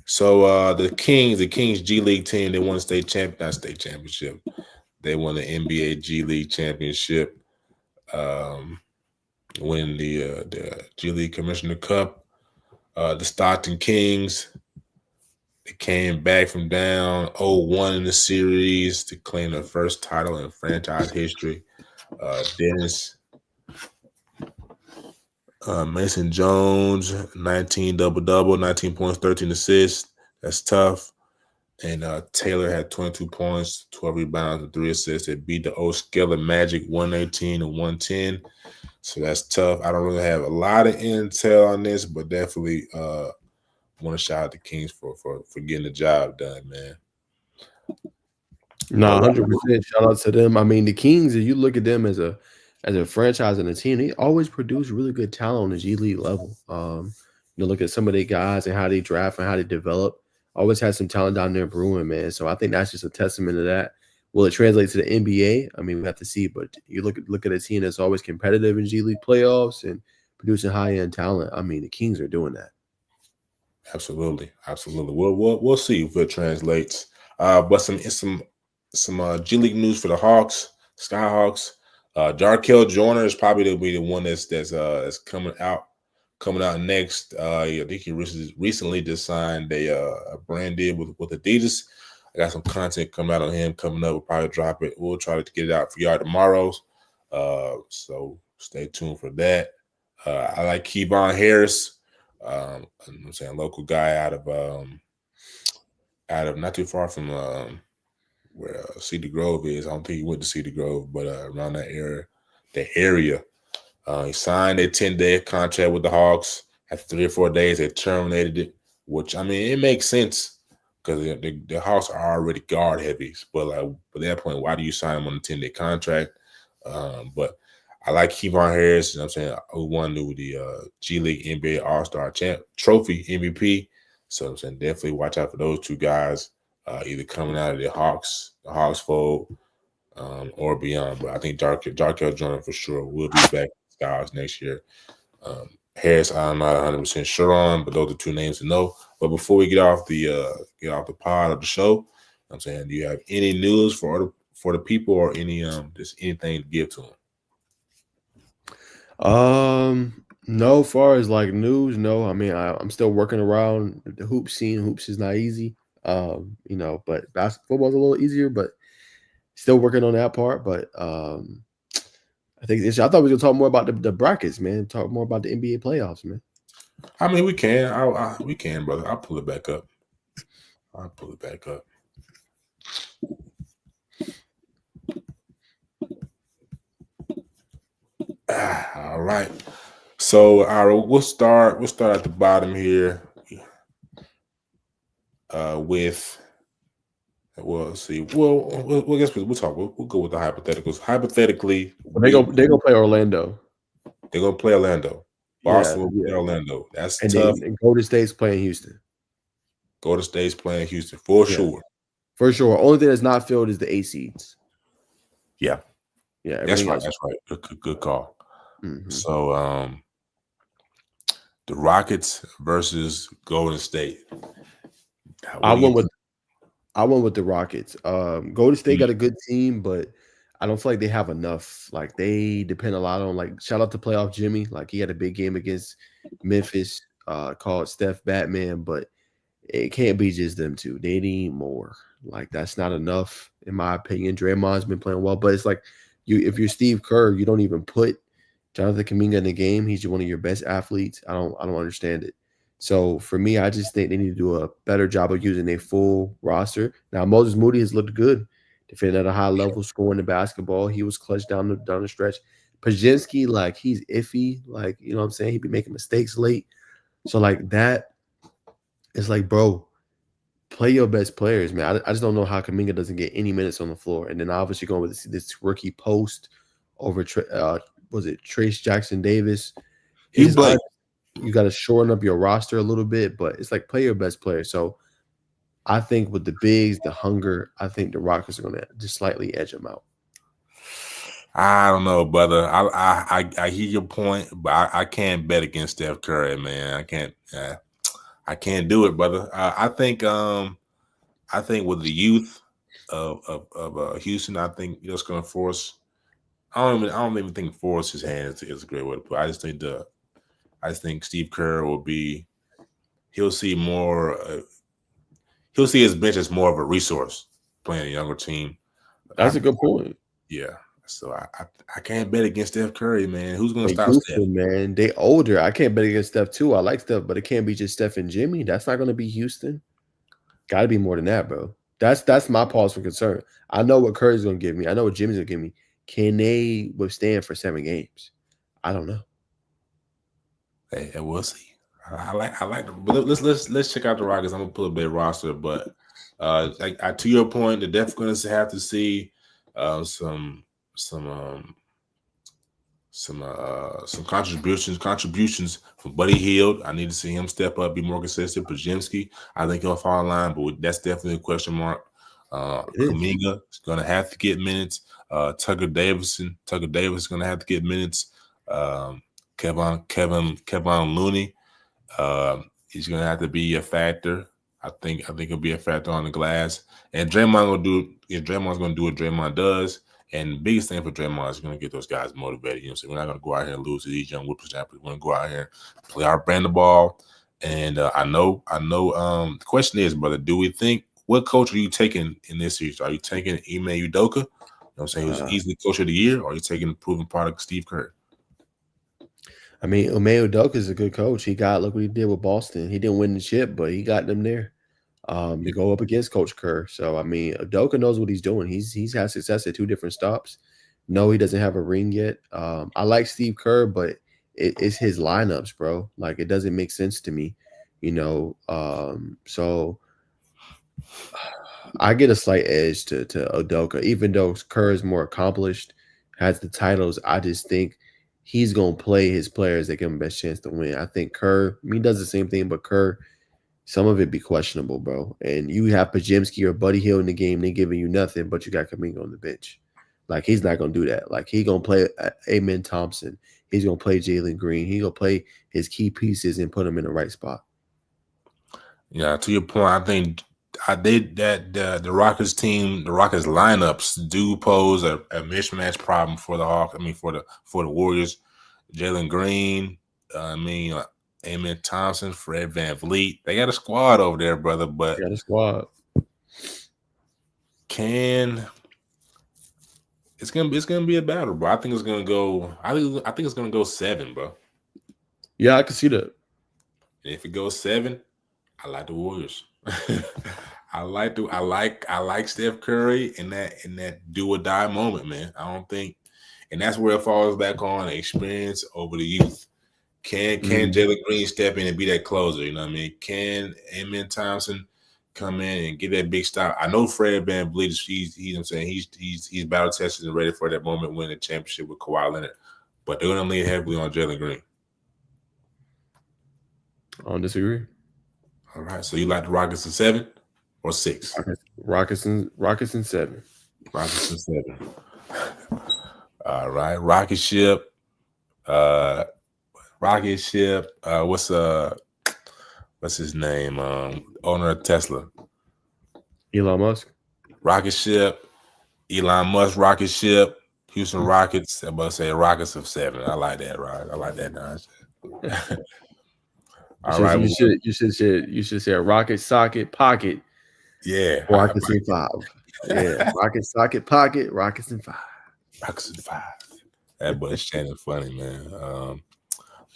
So the Kings G League team, they won the state championship. They won the NBA G League championship, win the G League Commissioner Cup. The Stockton Kings, they came back from down 0-1 in the series to claim their first title in franchise history. Dennis. Mason Jones, 19 double-double, 19 points, 13 assists. That's tough. And Taylor had 22 points, 12 rebounds, and 3 assists. They beat the old Skeller Magic 118 and 110. So that's tough. I don't really have a lot of intel on this, but definitely want to shout out the Kings for getting the job done, man. No, 100%. Shout out to them. I mean, the Kings, if you look at them as a franchise and a team, they always produce really good talent on the G League level. Look at some of their guys and how they draft and how they develop. Always had some talent down there brewing, man. So I think that's just a testament to that. Will it translate to the NBA? I mean, we have to see. But you look at a team that's always competitive in G League playoffs and producing high end talent. I mean, the Kings are doing that. Absolutely. We'll see if it translates. But some G League news for the Hawks, Skyhawks. Jarkel Joyner is probably to be the one that's coming out next. I think he recently just signed a brand deal with Adidas. I got some content coming out on him coming up. We'll probably drop it. We'll try to get it out for y'all tomorrow. So stay tuned for that. I like Kevon Harris. I'm saying local guy out of not too far from where Cedar Grove is. I don't think he went to Cedar Grove, but around that area. He signed a 10-day contract with the Hawks. After 3 or 4 days, they terminated it, which, I mean, it makes sense because the Hawks are already guard heavies. But like at that point, why do you sign him on a 10-day contract? But I like Kevon Harris, you know what I'm saying, who won the G League NBA All-Star Trophy MVP. So I'm saying definitely watch out for those two guys, either coming out of the Hawks fold, or beyond. But I think Jarkel Joyner for sure will be back in the Skies next year. Harris, I'm not 100% sure on, but those are two names to know. But before we get off the pod of the show, I'm saying, do you have any news for the people or any just anything to give to them? No, as far as like news, no. I mean, I'm still working around the hoop scene. Hoops is not easy. But football's a little easier, but still working on that part. But I thought we were gonna talk more about the brackets, man. Talk more about the NBA playoffs, man. I mean, we can. We can, brother. I'll pull it back up. All right. So we'll start at the bottom here. With let's see. Well, I guess we'll talk. We'll go with the hypotheticals. Hypothetically, they gonna play Orlando. They're gonna play Orlando. Boston will play Orlando. That's and tough. And Golden State's playing Houston. Golden State's playing Houston for sure. For sure. Only thing that's not filled is the 8 seeds. Yeah. Yeah. That's right. Good call. Mm-hmm. So the Rockets versus Golden State. I went with the Rockets. Golden State got a good team, but I don't feel like they have enough. Like they depend a lot on like shout out to playoff Jimmy. Like he had a big game against Memphis, called Steph Batman, but it can't be just them two. They need more. Like that's not enough, in my opinion. Draymond's been playing well, but it's like if you're Steve Kerr, you don't even put Jonathan Kuminga in the game. He's one of your best athletes. I don't understand it. So for me, I just think they need to do a better job of using their full roster. Now Moses Moody has looked good, defending at a high level, scoring the basketball. He was clutch down the stretch. Pajinski, like he's iffy. Like, you know what I'm saying? He'd be making mistakes late. So like that. It's like, bro, play your best players, man. I just don't know how Kuminga doesn't get any minutes on the floor. And then obviously going with this rookie post over, was it Trace Jackson Davis? You got to shorten up your roster a little bit, but it's like play your best player. So I think with the bigs, the hunger, I think the Rockets are going to just slightly edge them out. I don't know, brother. I hear your point, but I can't bet against Steph Curry, man. I can't do it, brother. I think with the youth of Houston, I think it's going to force. I don't even think force his hands is a great way to put it. I think Steve Kerr will be. He'll see more. He'll see his bench as more of a resource playing a younger team. That's a good point. Yeah. So I can't bet against Steph Curry, man. Who's gonna But stop Steph? Houston, man, they older. I can't bet against Steph too. I like Steph, but it can't be just Steph and Jimmy. That's not going to be Houston. Got to be more than that, bro. That's my pause for concern. I know what Curry's going to give me. I know what Jimmy's going to give me. Can they withstand for 7 games? I don't know. Hey, we'll see. I like them. But let's check out the Rockets. I'm gonna pull up their roster, but to your point, they're definitely going to have to see some contributions from Buddy Hield. I need to see him step up, be more consistent. Pajemski, I think he'll fall in line, but that's definitely a question mark. Kuminga is going to have to get minutes. Tucker Davis is going to have to get minutes. Kevin Looney, he's going to have to be a factor. I think he'll be a factor on the glass. And Draymond's going to do what Draymond does. And the biggest thing for Draymond is going to get those guys motivated. You know what I'm saying? We're not going to go out here and lose to these young whippersnappers. We're going to go out here and play our brand of ball. And I know. The question is, brother, do we think, what coach are you taking in this series? Are you taking Ime Udoka? You know what I'm saying? Who's easily coach of the year? Or are you taking the proven product Steve Kerr? I mean, Ime Udoka is a good coach. Look what he did with Boston. He didn't win the chip, but he got them there to go up against Coach Kerr. So, I mean, Udoka knows what he's doing. He's had success at 2 different stops. No, he doesn't have a ring yet. I like Steve Kerr, but it's his lineups, bro. Like, it doesn't make sense to me, you know. So I get a slight edge to Udoka, even though Kerr is more accomplished, has the titles. I just think he's going to play his players that give him the best chance to win. I think Kerr, he does the same thing, but Kerr, some of it be questionable, bro. And you have Pajemski or Buddy Hield in the game, they giving you nothing, but you got Kuminga on the bench. Like, he's not going to do that. Like, he's going to play Amen Thompson. He's going to play Jalen Green. He's going to play his key pieces and put them in the right spot. Yeah, to your point, I think the Rockets team, the Rockets lineups do pose a mismatch problem for the Hawks. I mean, for the Warriors. Jalen Green, Amen Thompson, Fred VanVleet. They got a squad over there, brother. But they got a squad. It's gonna be a battle, bro. I think it's gonna go. I think it's gonna go 7, bro. Yeah, I can see that. And if it goes 7, I like the Warriors. I like Steph Curry in that do or die moment, man. I don't think, and that's where it falls back on experience over the youth. Can Jalen Green step in and be that closer? You know what I mean? Can Amen Thompson come in and get that big stop? I know Fred VanVleet, he's battle tested and ready for that moment, win the championship with Kawhi Leonard. But they're gonna lean heavily on Jalen Green. I don't disagree. All right, so you like the Rockets in 7 or 6? Rockets in 7. Rockets in 7. All right, Rocket Ship. What's his name? Owner of Tesla. Elon Musk. Rocket Ship. Elon Musk Rocket Ship. Houston Rockets. I'm about to say Rockets of 7. I like that, right? I like that nonsense. All right. You should say Rocket Socket Pocket. Yeah. Rockets in 5. Yeah. Rocket Socket Pocket. Rockets in 5. Rockets in 5. That boy's Shannon funny, man.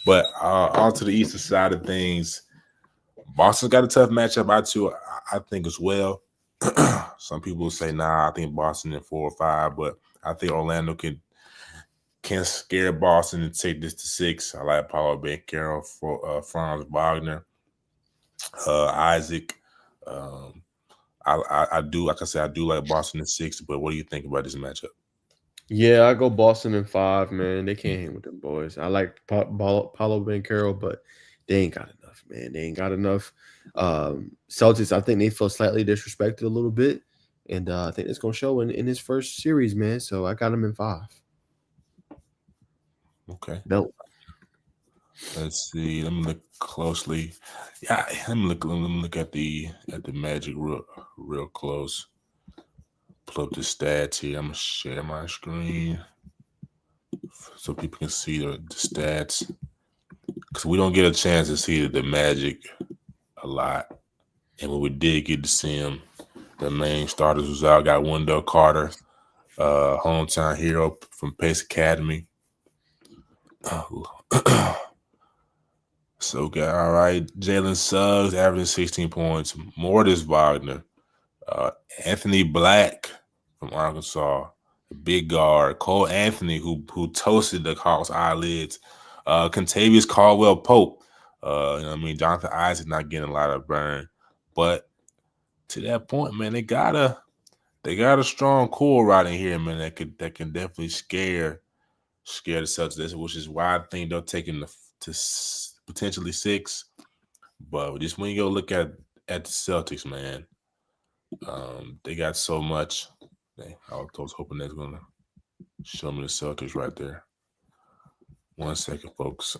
But on to the eastern side of things, Boston's got a tough matchup. I think as well. Some people say, nah, I think Boston in 4 or 5, but I think Orlando can scare Boston and take this to 6. I like Paulo Banchero, Franz Wagner, Isaac. I do, like I said, I do like Boston in 6, but what do you think about this matchup? Yeah, I go Boston in 5, man. They can't hang with them boys. I like Paulo Banchero, but they ain't got enough, man. They ain't got enough. Celtics, I think they feel slightly disrespected a little bit, and I think it's going to show in his first series, man. So I got him in 5. Okay. No. Let's see. Let me look closely. Yeah, let me look at the Magic real close. Pull up the stats here. I'm gonna share my screen so people can see the stats, because we don't get a chance to see the Magic a lot. And when we did get to see them, the main starters was out. Got Wendell Carter, hometown hero from Pace Academy. So good. All right. Jalen Suggs averaging 16 points. Mortis Wagner. Anthony Black from Arkansas. The big guard. Cole Anthony, who toasted the Hawks eyelids. Contavious Caldwell Pope. You know what I mean? Jonathan Isaac not getting a lot of burn. But to that point, man, they got a strong core right in here, man, that can definitely scare the Celtics, which is why I think they'll take him to potentially 6. But just when you go look at the Celtics, man, they got so much. I was hoping that's gonna show me the Celtics right there. 1 second, folks.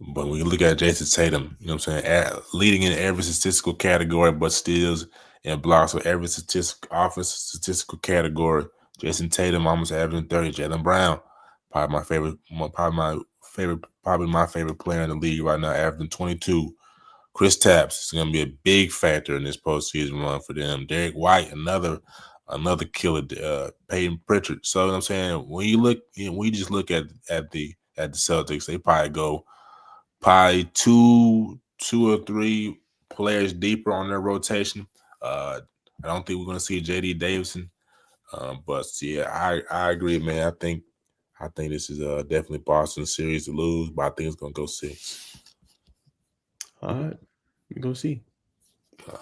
But when you look at Jason Tatum, you know what I'm saying, leading in every statistical category, but steals and blocks for every statistical category. Jason Tatum almost averaging 30. Jaylen Brown, probably my favorite player in the league right now, averaging 22. Chris Tapps is going to be a big factor in this postseason run for them. Derek White, another killer. Peyton Pritchard. So you know what I'm saying, when you just look at the Celtics, they probably two or three players deeper on their rotation. I don't think we're going to see J.D. Davison, but yeah, I agree, man. I think this is definitely Boston series to lose, but I think it's going to go 6. All right, we go see.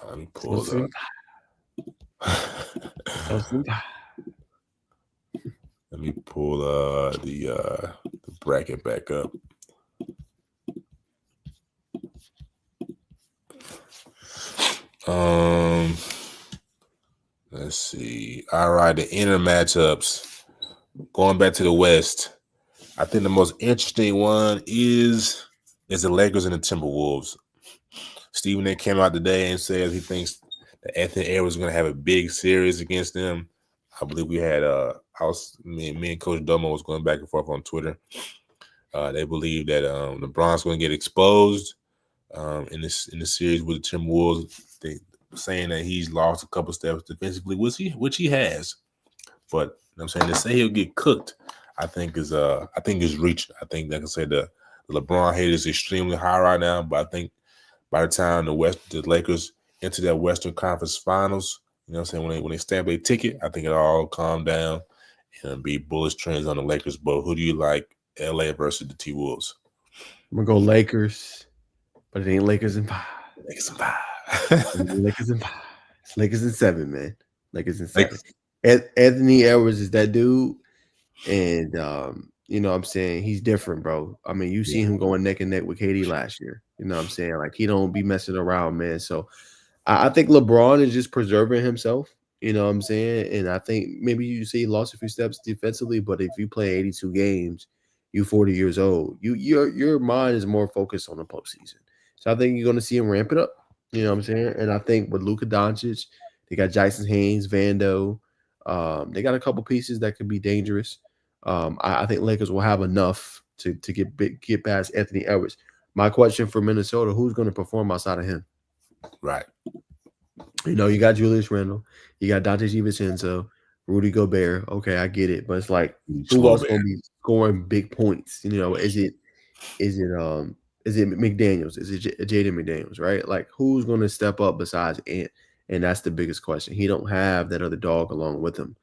Let me pull it up. Let me pull the bracket back up. Let's see. All right, the inner matchups. Going back to the West, I think the most interesting one is the Lakers and the Timberwolves. Stephen A. came out today and says he thinks that Anthony Edwards is going to have a big series against them. I believe we had me and Coach Domo was going back and forth on Twitter. They believe that LeBron's going to get exposed in the series with the Timberwolves. They saying that he's lost a couple steps defensively, which he has. But you know what I'm saying, to say he'll get cooked, I think is reaching. I think, like I said, the LeBron hate is extremely high right now. But I think by the time the Lakers enter that Western Conference Finals, you know what I'm saying, when they stamp their ticket, I think it'll all calm down and be bullish trends on the Lakers. But who do you like, LA versus the T-Wolves? I'm gonna go Lakers, but it ain't Lakers in 5. Lakers in 5. Lakers in 5. It's Lakers in 7, man. Lakers in 7. Anthony Edwards is that dude, and you know what I'm saying, he's different, bro. I mean, you seen him going neck and neck with KD last year. You know what I'm saying? Like, he don't be messing around, man. So I think LeBron is just preserving himself. You know what I'm saying? And I think maybe you see he lost a few steps defensively, but if you play 82 games, you 40 years old, your mind is more focused on the postseason. So I think you're going to see him ramp it up. You know what I'm saying? And I think with Luka Doncic, they got Jason Haynes, Vando. They got a couple pieces that could be dangerous. I think Lakers will have enough to get past Anthony Edwards. My question for Minnesota: who's going to perform outside of him? Right. You know, you got Julius Randle, you got Dante DiVincenzo, Rudy Gobert. Okay, I get it, but it's like, who else going to be scoring big points? You know, is it McDaniels? Is it Jaden McDaniels? Right? Like, who's going to step up besides Ant? And that's the biggest question. He don't have that other dog along with him.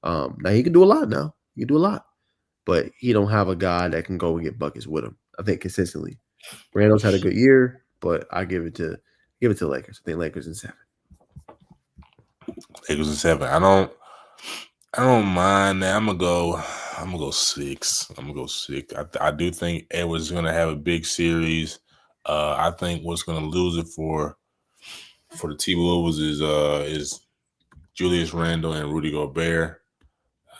Now he can do a lot. Now he can do a lot, but he don't have a guy that can go and get buckets with him. I think consistently. Randall's had a good year, but I give it to Lakers. I think Lakers in 7. Lakers in 7. I don't mind that. I'm gonna go 6. I'm gonna go 6. I do think Edwards is gonna have a big series. I think what's gonna lose it for the T-Wolves is Julius Randle and Rudy Gobert.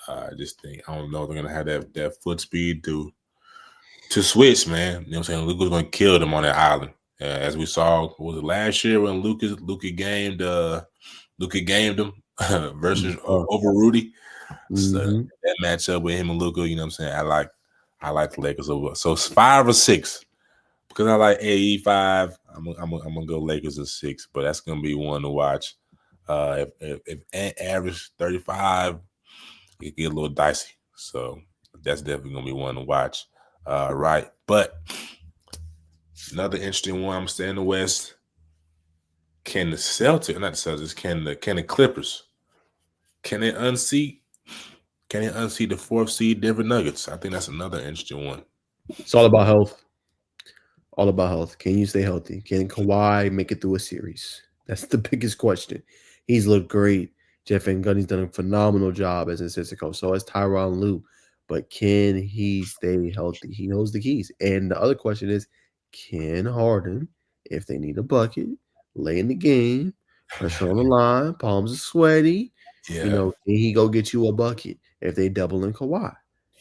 I just think, I don't know if they're gonna have that foot speed to switch, man. You know what I'm saying? Luka's gonna kill them on that island. As we saw, was it last year when Luka gamed him versus over Rudy? So that matchup with him and Luka, you know what I'm saying? I like the Lakers over. So it's 5 or 6. Because I like AE 5, I'm gonna go Lakers in 6, but that's gonna be one to watch. If Ant average 35, it get a little dicey. So that's definitely gonna be one to watch. Right. But another interesting one, I'm staying in the West. Can the Celtics, not the Celtics, can the Clippers, can they unseat the fourth seed Denver Nuggets? I think that's another interesting one. It's all about health. All about health. Can you stay healthy? Can Kawhi make it through a series? That's the biggest question. He's looked great. Jeff Van Gundy's done a phenomenal job as an assistant coach. So has Tyronn Lue. But can he stay healthy? He holds the keys. And the other question is, can Harden, if they need a bucket, lay in the game, pressure on the line, palms are sweaty, Yeah. can he go get you a bucket if they double in Kawhi?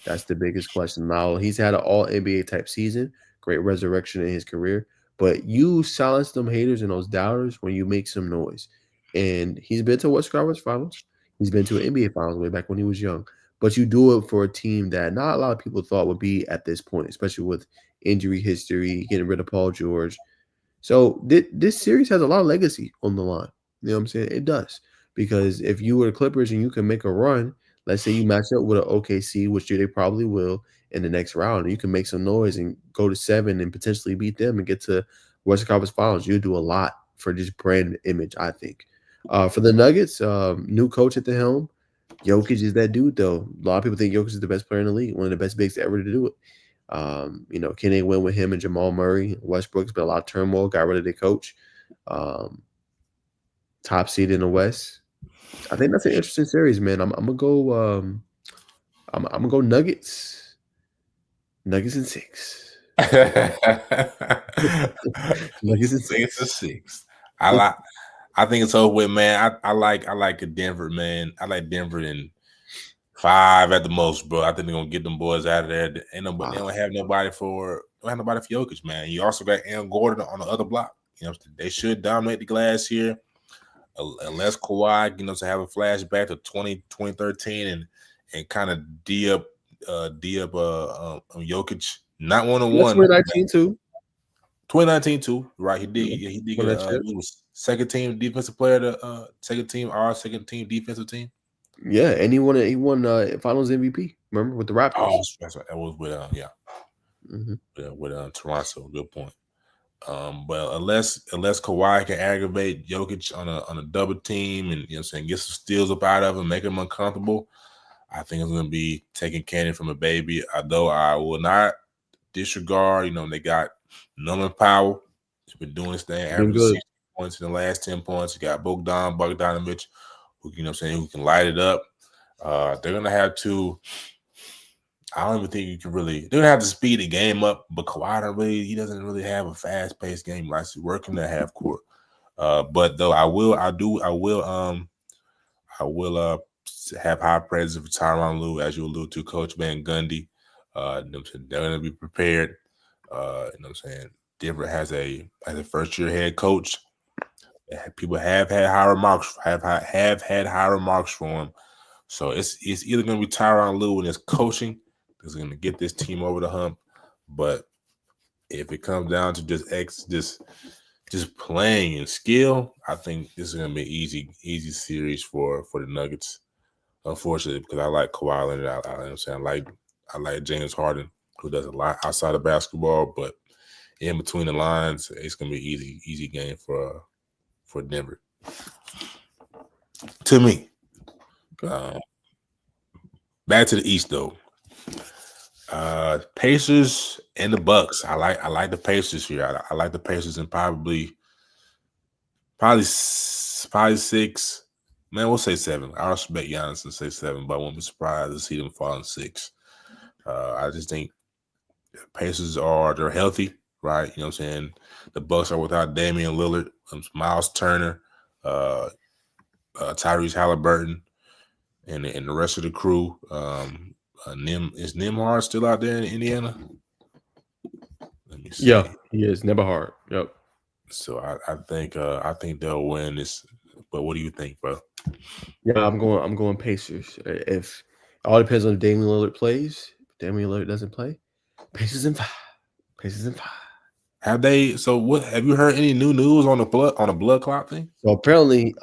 That's the biggest question. Now, he's had an all NBA type season, great resurrection in his career, but you silence them haters and those doubters when you make some noise. And he's been to West Conference Finals. He's been to an NBA Finals way back when he was young. But you do it for a team that not a lot of people thought would be at this point, especially with injury history, getting rid of Paul George. So this series has a lot of legacy on the line. You know what I'm saying? It does. Because if you were the Clippers and you can make a run, let's say you match up with an OKC, which they probably will in the next round, and you can make some noise and go to 7 and potentially beat them and get to Western Conference Finals, you'll do a lot for this brand image, I think. For the Nuggets, new coach at the helm. Jokic is that dude, though. A lot of people think Jokic is the best player in the league, one of the best bigs ever to do it. Can they win with him and Jamal Murray? Westbrook's been a lot of turmoil, got rid of their coach. Top seed in the West. I think that's an interesting series, man. I'm gonna go. I'm gonna go Nuggets. Nuggets in 6. Nuggets in 6. 6. I think it's over with, man. I like a Denver, man. I like Denver in 5 at the most, bro. I think they're gonna get them boys out of there. They don't have nobody for Jokic, man. You also got Aaron Gordon on the other block. They should dominate the glass here. Unless Kawhi, to have a flashback to 2013 and kind of D up Jokic, not 1-on-1. 2019 too. 2019 too, right? He did. He did get he was second team defensive player, second team defensive team. Yeah, and he won Finals MVP. Remember with the Raptors? Oh, that's right. That was with with Toronto. Good point. But unless Kawhi can aggravate Jokic on a double team and get some steals up out of him, make him uncomfortable, I think it's gonna be taking candy from a baby. Although I will not disregard, they got Norman Powell. He's been doing his thing, averaging 60 points in the last 10 points. You got Bogdanovich, who who can light it up. They're gonna have to. I don't even think you can really. They're gonna have to speed the game up, but Kawhi he doesn't really have a fast-paced game. Like he's working the half court. But though I will have high praise for Tyronn Lue, as you allude to, Coach Van Gundy. They're gonna be prepared. Denver has a first-year head coach. People have had high remarks. Have had high remarks for him. So it's either gonna be Tyronn Lue and his coaching is going to get this team over the hump, but if it comes down to just playing and skill, I think this is going to be an easy series for the Nuggets. Unfortunately, because I like Kawhi Leonard, I like James Harden, who does a lot outside of basketball, but in between the lines, it's going to be an easy game for Denver. To me, back to the East though. Pacers and the Bucks. I like the Pacers here. I like the Pacers in probably 6. Man, we'll say 7. I respect Giannis and say 7, but I won't be surprised to see them fall in 6. I just think Pacers they're healthy, right? You know what I'm saying? The Bucks are without Damian Lillard, Miles Turner, Tyrese Halliburton, and the rest of the crew. Is Nembhard still out there in Indiana? Let me see. Yeah, he is Nembhard. Yep. So I think they'll win this. But what do you think, bro? Yeah, I'm going Pacers. If all depends on if Damian Lillard plays. If Damian Lillard doesn't play, Pacers in 5. Pacers in 5. Have they? So what? Have you heard any new news on the blood clot thing? So apparently,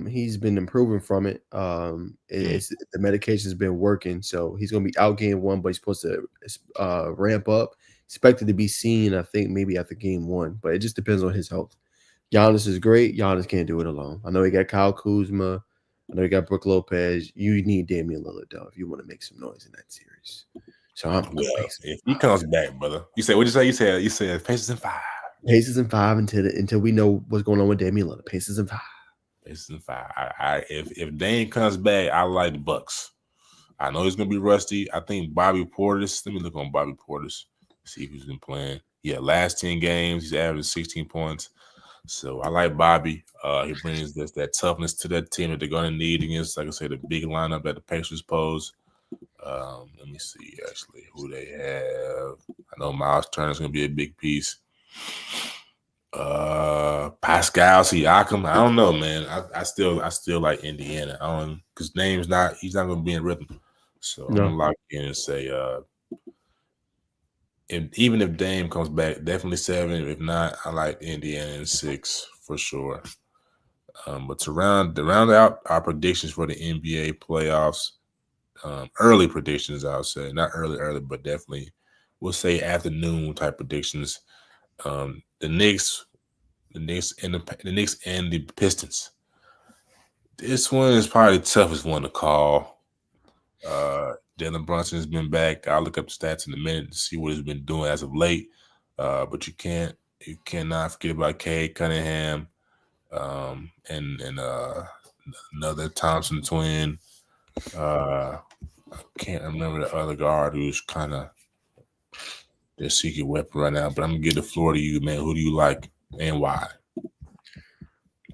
he's been improving from it. Mm. It's the medication's been working, so he's gonna be out game one, but he's supposed to ramp up. Expected to be seen, I think, maybe after game one, but it just depends on his health. Giannis is great. Giannis can't do it alone. I know he got Kyle Kuzma. I know he got Brook Lopez. You need Damian Lillard though if you want to make some noise in that series. So I'm going Well, Pacers. if he comes back, brother, you say what you say? You said Pacers in 5. Pacers in 5 until we know what's going on with Damian Lillard. Pacers in 5. Pacers in 5. If Dame comes back, I like the Bucks. I know he's gonna be rusty. I think Bobby Portis. Let me look on Bobby Portis. See if he's been playing. Yeah, last 10 games, he's averaging 16 points. So I like Bobby. He brings that toughness to that team that they're gonna need against, like I said, the big lineup that the Pacers pose. Let me see actually who they have. I know Miles Turner's gonna be a big piece. Pascal Siakam. I don't know, man. I still like Indiana. I don't because he's not gonna be in rhythm. So I'm gonna lock in and say even if Dame comes back, definitely 7. If not, I like Indiana in 6 for sure. But to round out our predictions for the NBA playoffs, early predictions, I would say, not early, but definitely we'll say afternoon type predictions. The Knicks and the Pistons. This one is probably the toughest one to call. Jalen Brunson has been back. I'll look up the stats in a minute to see what he's been doing as of late. But you cannot forget about Cade Cunningham, and another Thompson twin. I can't remember the other guard who's kind of their secret weapon right now. But I'm gonna give the floor to you, man. Who do you like and why?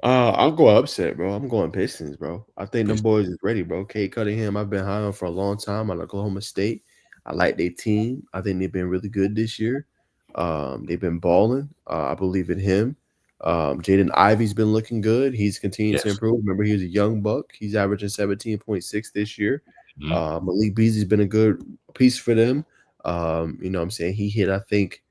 I'm going upset, bro. I'm going Pistons, bro. I think them boys is ready, bro. Cade Cunningham, I've been high on for a long time on Oklahoma State. I like their team. I think they've been really good this year. They've been balling. I believe in him. Jaden Ivey's been looking good. He's continued to improve. Remember, he was a young buck. He's averaging 17.6 this year. Malik Beasley's been a good piece for them. You know what I'm saying? He hit, I think,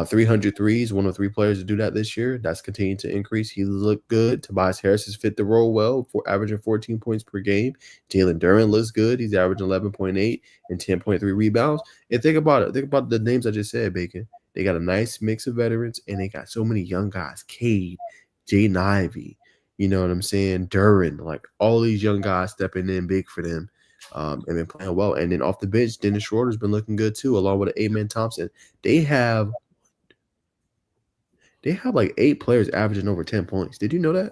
300 threes, one of 3 players to do that this year. That's continuing to increase. He looked good. Tobias Harris has fit the role well, for averaging 14 points per game. Jalen Duren looks good. He's averaging 11.8 and 10.3 rebounds. And think about it. Think about the names I just said, Bacon. They got a nice mix of veterans, and they got so many young guys. Cade, Jaden Ivey, you know what I'm saying? Duren, like all these young guys stepping in big for them. And been playing well. And then off the bench, Dennis Schroeder's been looking good too, along with Amen Thompson. They have like 8 players averaging over 10 points. Did you know that?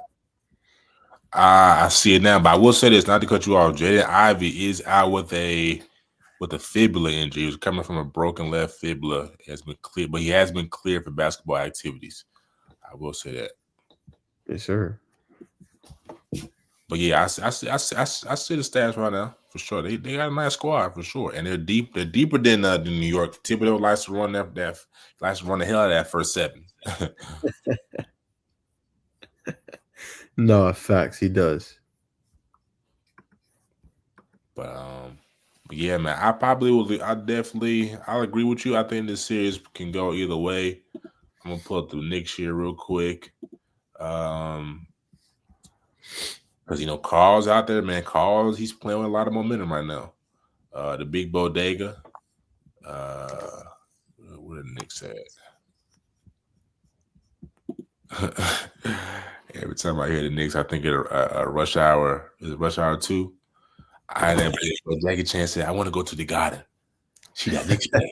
I see it now, but I will say this, not to cut you off. Jaden Ivey is out with a fibula injury. He was coming from a broken left fibula. It has been cleared, but he has been cleared for basketball activities. I will say that. Yes, sir. But yeah, I see the stats right now for sure. They got a nice squad for sure, and they're deep. They're deeper than New York. Thibodeau likes to run likes to run the hell out of that first 7. No, facts. He does. But yeah, man, I probably will. I'll agree with you. I think this series can go either way. I'm gonna pull up the Knicks here real quick. Because Carl's out there, man. He's playing with a lot of momentum right now. The big bodega. Where the Knicks at? Every time I hear the Knicks, I think of Rush Hour. Is it Rush Hour 2? I never did. Jackie Chan said, "I want to go to the garden." See that Knicks game.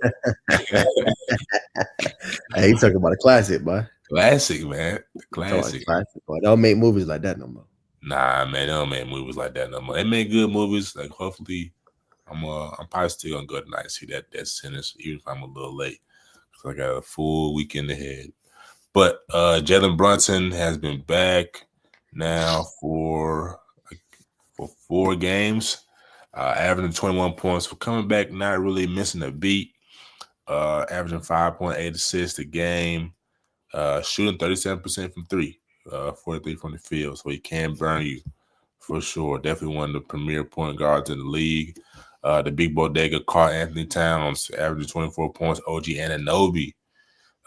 Hey, you talking about a classic, boy. Classic, man. Classic. Classic, boy. They don't make movies like that no more. Nah, man, they don't make movies like that no more. They make good movies. Like hopefully, I'm probably still gonna go tonight and see that sentence, even if I'm a little late. So I got a full weekend ahead. But Jalen Brunson has been back now for 4 games, averaging 21 points. For coming back, not really missing a beat, averaging 5.8 assists a game, shooting 37% from 3, 43 from the field. So he can burn you for sure. Definitely one of the premier point guards in the league. The big bodega, Karl Anthony Towns, averaging 24 points. OG Anunoby,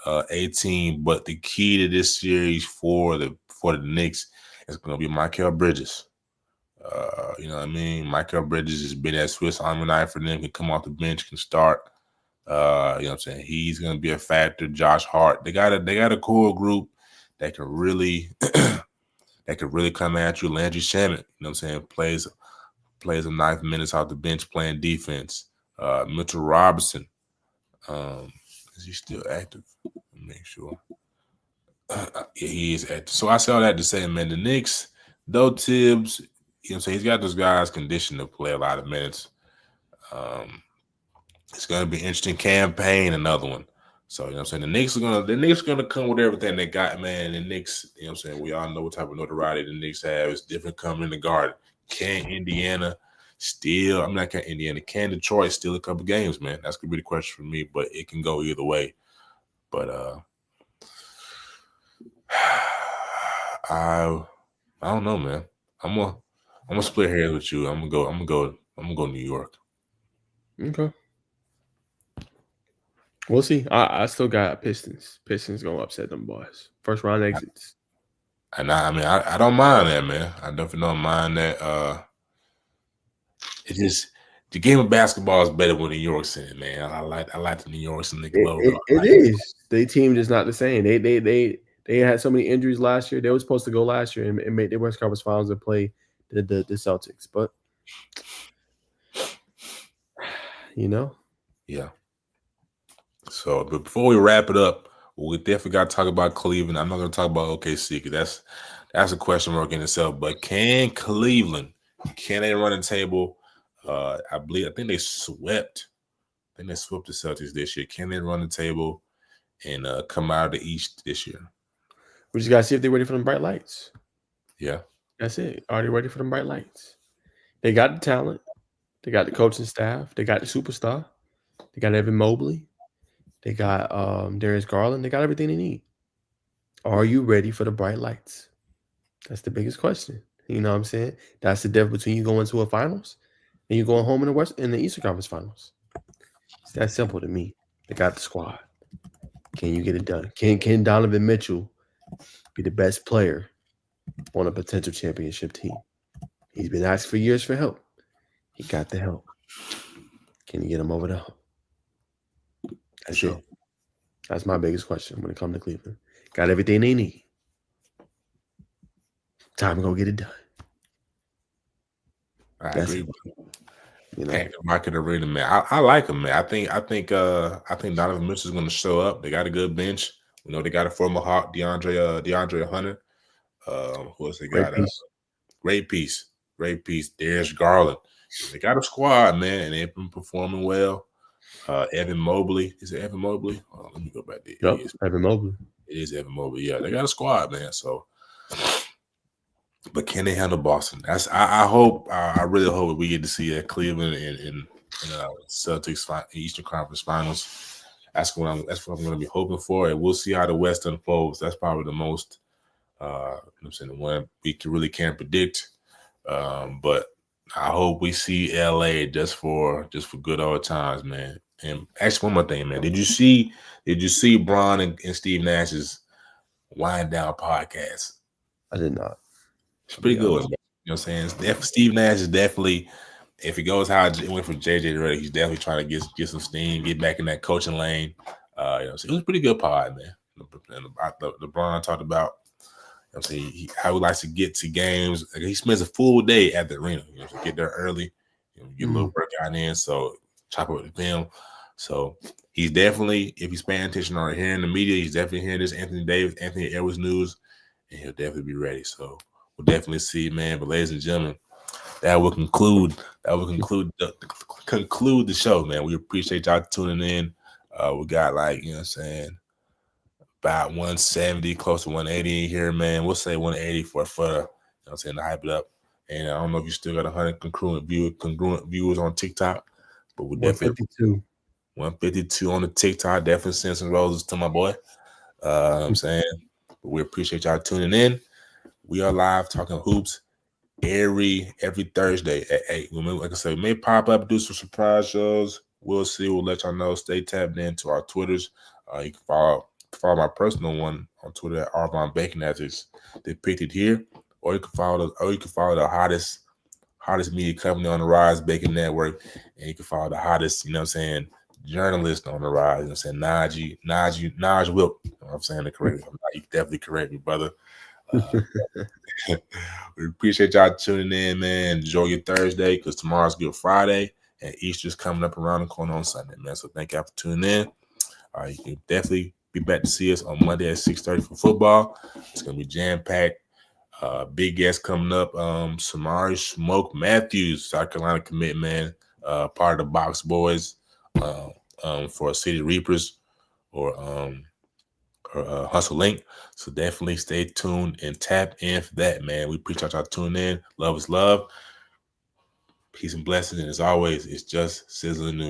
18. But the key to this series for the Knicks is going to be Mikal Bridges. You know what I mean? Mikal Bridges has been that Swiss Army knife for them. Can come off the bench, can start. You know what I'm saying? He's going to be a factor. Josh Hart. They got a core group that can really come at you. Landry Shamet, you know what I'm saying? Plays a 9 minutes off the bench playing defense. Mitchell Robinson. Is he still active? Let me make sure. Yeah, he is active. So I say all that to say, man, the Knicks, though Tibbs, you know what I'm saying, he's got those guys conditioned to play a lot of minutes. It's going to be an interesting campaign, another one. So, you know what I'm saying, the Knicks are gonna come with everything they got, man. The Knicks, you know what I'm saying, we all know what type of notoriety the Knicks have. It's different coming in the Garden. Can Detroit steal a couple games, man? That's gonna be the question for me, but it can go either way. But I don't know, man. I'm gonna split hairs with you. I'm gonna go New York. Okay. We'll see. I still got Pistons. Pistons gonna upset them boys. First round exits. And I don't mind that, man. I definitely don't mind that. It's just the game of basketball is better when New York's in it, man. I like the New York's and the logo. It is. Their team is not the same. They had so many injuries last year. They were supposed to go last year and make the West Conference Finals and play the Celtics, but you know. Yeah. So, but before we wrap it up, we definitely got to talk about Cleveland. I'm not going to talk about OKC because that's a question mark in itself. But can they run the table? I think they swept the Celtics this year. Can they run the table and come out of the East this year? We just got to see if they're ready for them bright lights. Yeah. That's it. Are they ready for them bright lights? They got the talent. They got the coaching staff. They got the superstar. They got Evan Mobley. They got Darius Garland. They got everything they need. Are you ready for the bright lights? That's the biggest question. You know what I'm saying? That's the difference between you going to a finals and you going home in the Eastern Conference Finals. It's that simple to me. They got the squad. Can you get it done? Can Donovan Mitchell be the best player on a potential championship team? He's been asked for years for help. He got the help. Can you get him over the hump? That's it. That's my biggest question when it comes to Cleveland. Got everything they need. Time to go get it done. I agree. Can't market arena, man. I like him, man. I think Donovan Mitchell's going to show up. They got a good bench. You know, they got a former Hawk, DeAndre Hunter. Who else they got? Great piece. Darius Garland. They got a squad, man, and they've been performing well. Evan Mobley. Is it Evan Mobley? Oh, let me go back there. Yep, Evan Mobley. It is Evan Mobley. Yeah, they got a squad, man. So, but can they handle Boston? I really hope we get to see Cleveland and Celtics Eastern Conference Finals. That's what I'm going to be hoping for, and we'll see how the West unfolds. That's probably the most, the one we really can't predict. But I hope we see LA just for good old times, man. And actually, one more thing, man. Did you see Bron and Steve Nash's Wind Down podcast? I did not. It's pretty good. You know what I'm saying? Steve Nash is definitely, if he goes how it went from JJ to Reddick, he's definitely trying to get some steam, get back in that coaching lane. So it was a pretty good pod, man. And LeBron talked about, you know, how he likes to get to games. Like, he spends a full day at the arena. You know, to get there early, get a little workout in. So chop up with them. So he's definitely, if he's paying attention or hearing the media, he's definitely hearing this Anthony Edwards news, and he'll definitely be ready. So we'll definitely see, man. But ladies and gentlemen, that will conclude the show, man. We appreciate y'all tuning in. We got about 170, close to 180 in here, man. We'll say 180 for to hype it up. And I don't know if you still got 100 congruent viewers on TikTok, but we're definitely 152 on the TikTok. Definitely send some roses to my boy. I'm saying, but we appreciate y'all tuning in. We are live talking hoops every Thursday at 8. Like I said, we may pop up, do some surprise shows. We'll see. We'll let y'all know. Stay tapped into our Twitters. You can follow my personal one on Twitter at Arvon Bacon as it's depicted here, or you can follow the hottest media company on the rise, Bacon Network, and you can follow the hottest, you know what I'm saying, journalist on the rise. You know what I'm saying, Naj Wilk. You know what I'm saying it correctly. You can definitely correct me, brother. We appreciate y'all tuning in, man. Enjoy your Thursday because tomorrow's Good Friday and Easter's coming up around the corner on Sunday, man. So thank y'all for tuning in. You can definitely be back to see us on Monday at 6:30 for football. It's gonna be jam-packed. Big guest coming up. Samari Smoke Matthews, South Carolina commit, man. Part of the Box Boys for City Reapers or Hustle Link. So definitely stay tuned and tap in for that, man. We appreciate y'all tuning in. Love is love. Peace and blessings. And as always, it's just sizzling news.